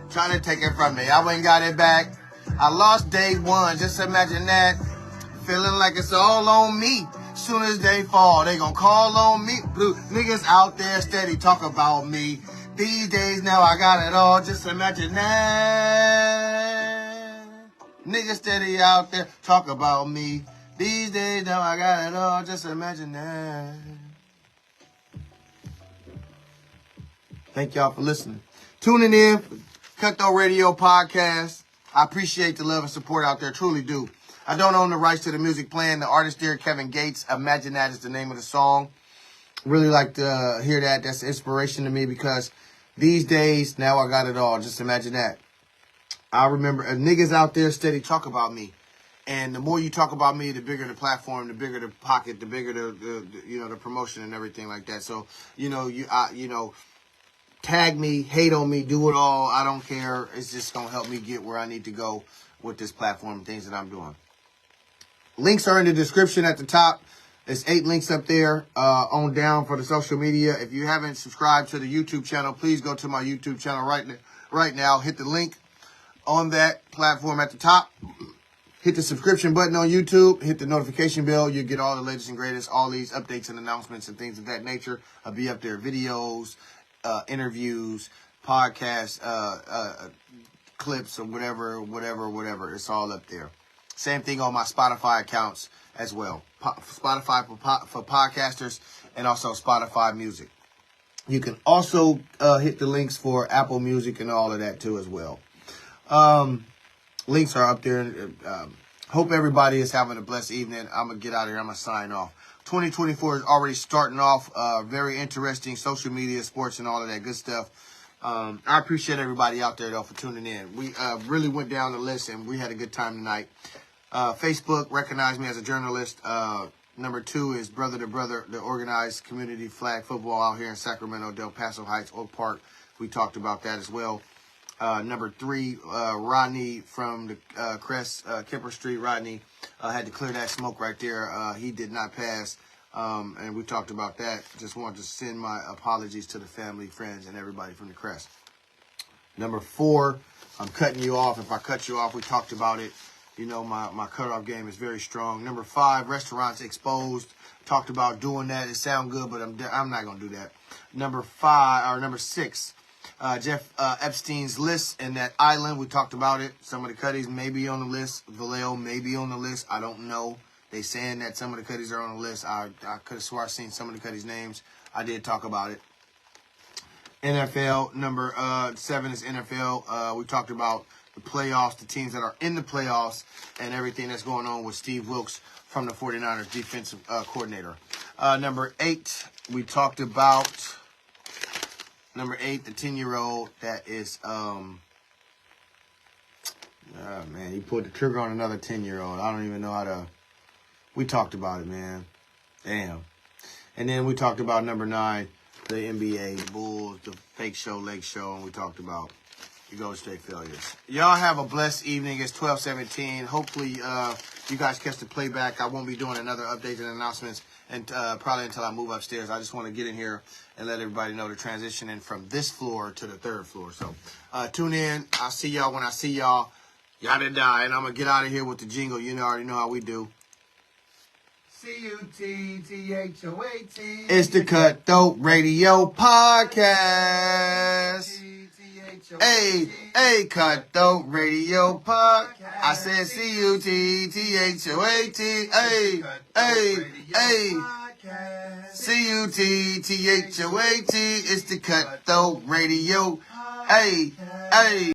[SPEAKER 1] Trying to take it from me, I went and got it back. I lost day one, just imagine that. Feeling like it's all on me. Soon as they fall, they gon' call on me. Blue niggas out there steady talk about me. These days now I got it all, just imagine that. Niggas steady out there talk about me. These days now I got it all, just imagine that. Thank y'all for listening. Tuning in for Cutthoat Radio podcast. I appreciate the love and support out there, truly do. I don't own the rights to the music playing. The artist there, Kevin Gates, Imagine That is the name of the song. Really like to hear that. That's inspiration to me because these days, now I got it all. Just imagine that. I remember niggas out there steady talk about me. And the more you talk about me, the bigger the platform, the bigger the pocket, the bigger the promotion and everything like that. So, tag me, hate on me, do it all. I don't care. It's just going to help me get where I need to go with this platform and things that I'm doing. Links are in the description at the top. There's 8 links up there on down for the social media. If you haven't subscribed to the YouTube channel, please go to my YouTube channel right now. Hit the link on that platform at the top. Hit the subscription button on YouTube. Hit the notification bell. You'll get all the latest and greatest, all these updates and announcements and things of that nature. I'll be up there, videos, interviews, podcasts, clips, or whatever. It's all up there. Same thing on my Spotify accounts as well. Spotify for podcasters and also Spotify Music. You can also hit the links for Apple Music and all of that too as well. Links are up there. Hope everybody is having a blessed evening. I'm going to get out of here. I'm going to sign off. 2024 is already starting off. Very interesting. Social media, sports, and all of that good stuff. I appreciate everybody out there, though, for tuning in. We really went down the list, and we had a good time tonight. Facebook recognized me as a journalist. Number 2 is Brother to Brother, the organized community flag football out here in Sacramento, Del Paso Heights, Oak Park. We talked about that as well. Number 3, Rodney from the Crest, Kemper Street. Rodney had to clear that smoke right there. He did not pass, and we talked about that. Just wanted to send my apologies to the family, friends, and everybody from the Crest. Number 4, I'm cutting you off. If I cut you off, we talked about it. You know, my cutoff game is very strong. Number 5, restaurants exposed. Talked about doing that. It sounds good, but I'm not going to do that. Number 6. Jeff Epstein's list and that island. We talked about it. Some of the Cuddies may be on the list. Vallejo may be on the list. I don't know. They saying that some of the Cuddies are on the list. I could have swore I seen some of the Cuddies' names. I did talk about it. NFL, number 7 is NFL. We talked about the playoffs, the teams that are in the playoffs, and everything that's going on with Steve Wilkes from the 49ers defensive coordinator. Number 8, we talked about... Number 8, the 10-year-old that is, oh man, he pulled the trigger on another 10-year-old. I don't even know how to, we talked about it, man. Damn. And then we talked about number 9, the NBA, the Bulls, the fake show, Lake Show, and we talked about the Golden State failures. Y'all have a blessed evening. It's 12:17. Hopefully, you guys catch the playback. I won't be doing another update and announcements and probably until I move upstairs. I just want to get in here and let everybody know the transitioning from this floor to the 3rd floor. So tune in. I'll see y'all when I see y'all. Yada die. And I'm going to get out of here with the jingle. You already know how we do. C-U-T-T-H-O-A-T. It's the Cutthoat Radio Podcast. Hey, Cutthoat Radio Podcast. I said C-U-T-T-H-O-A-T. Hey. Cutthoat. It's the Cutthoat Radio. Hey, hey.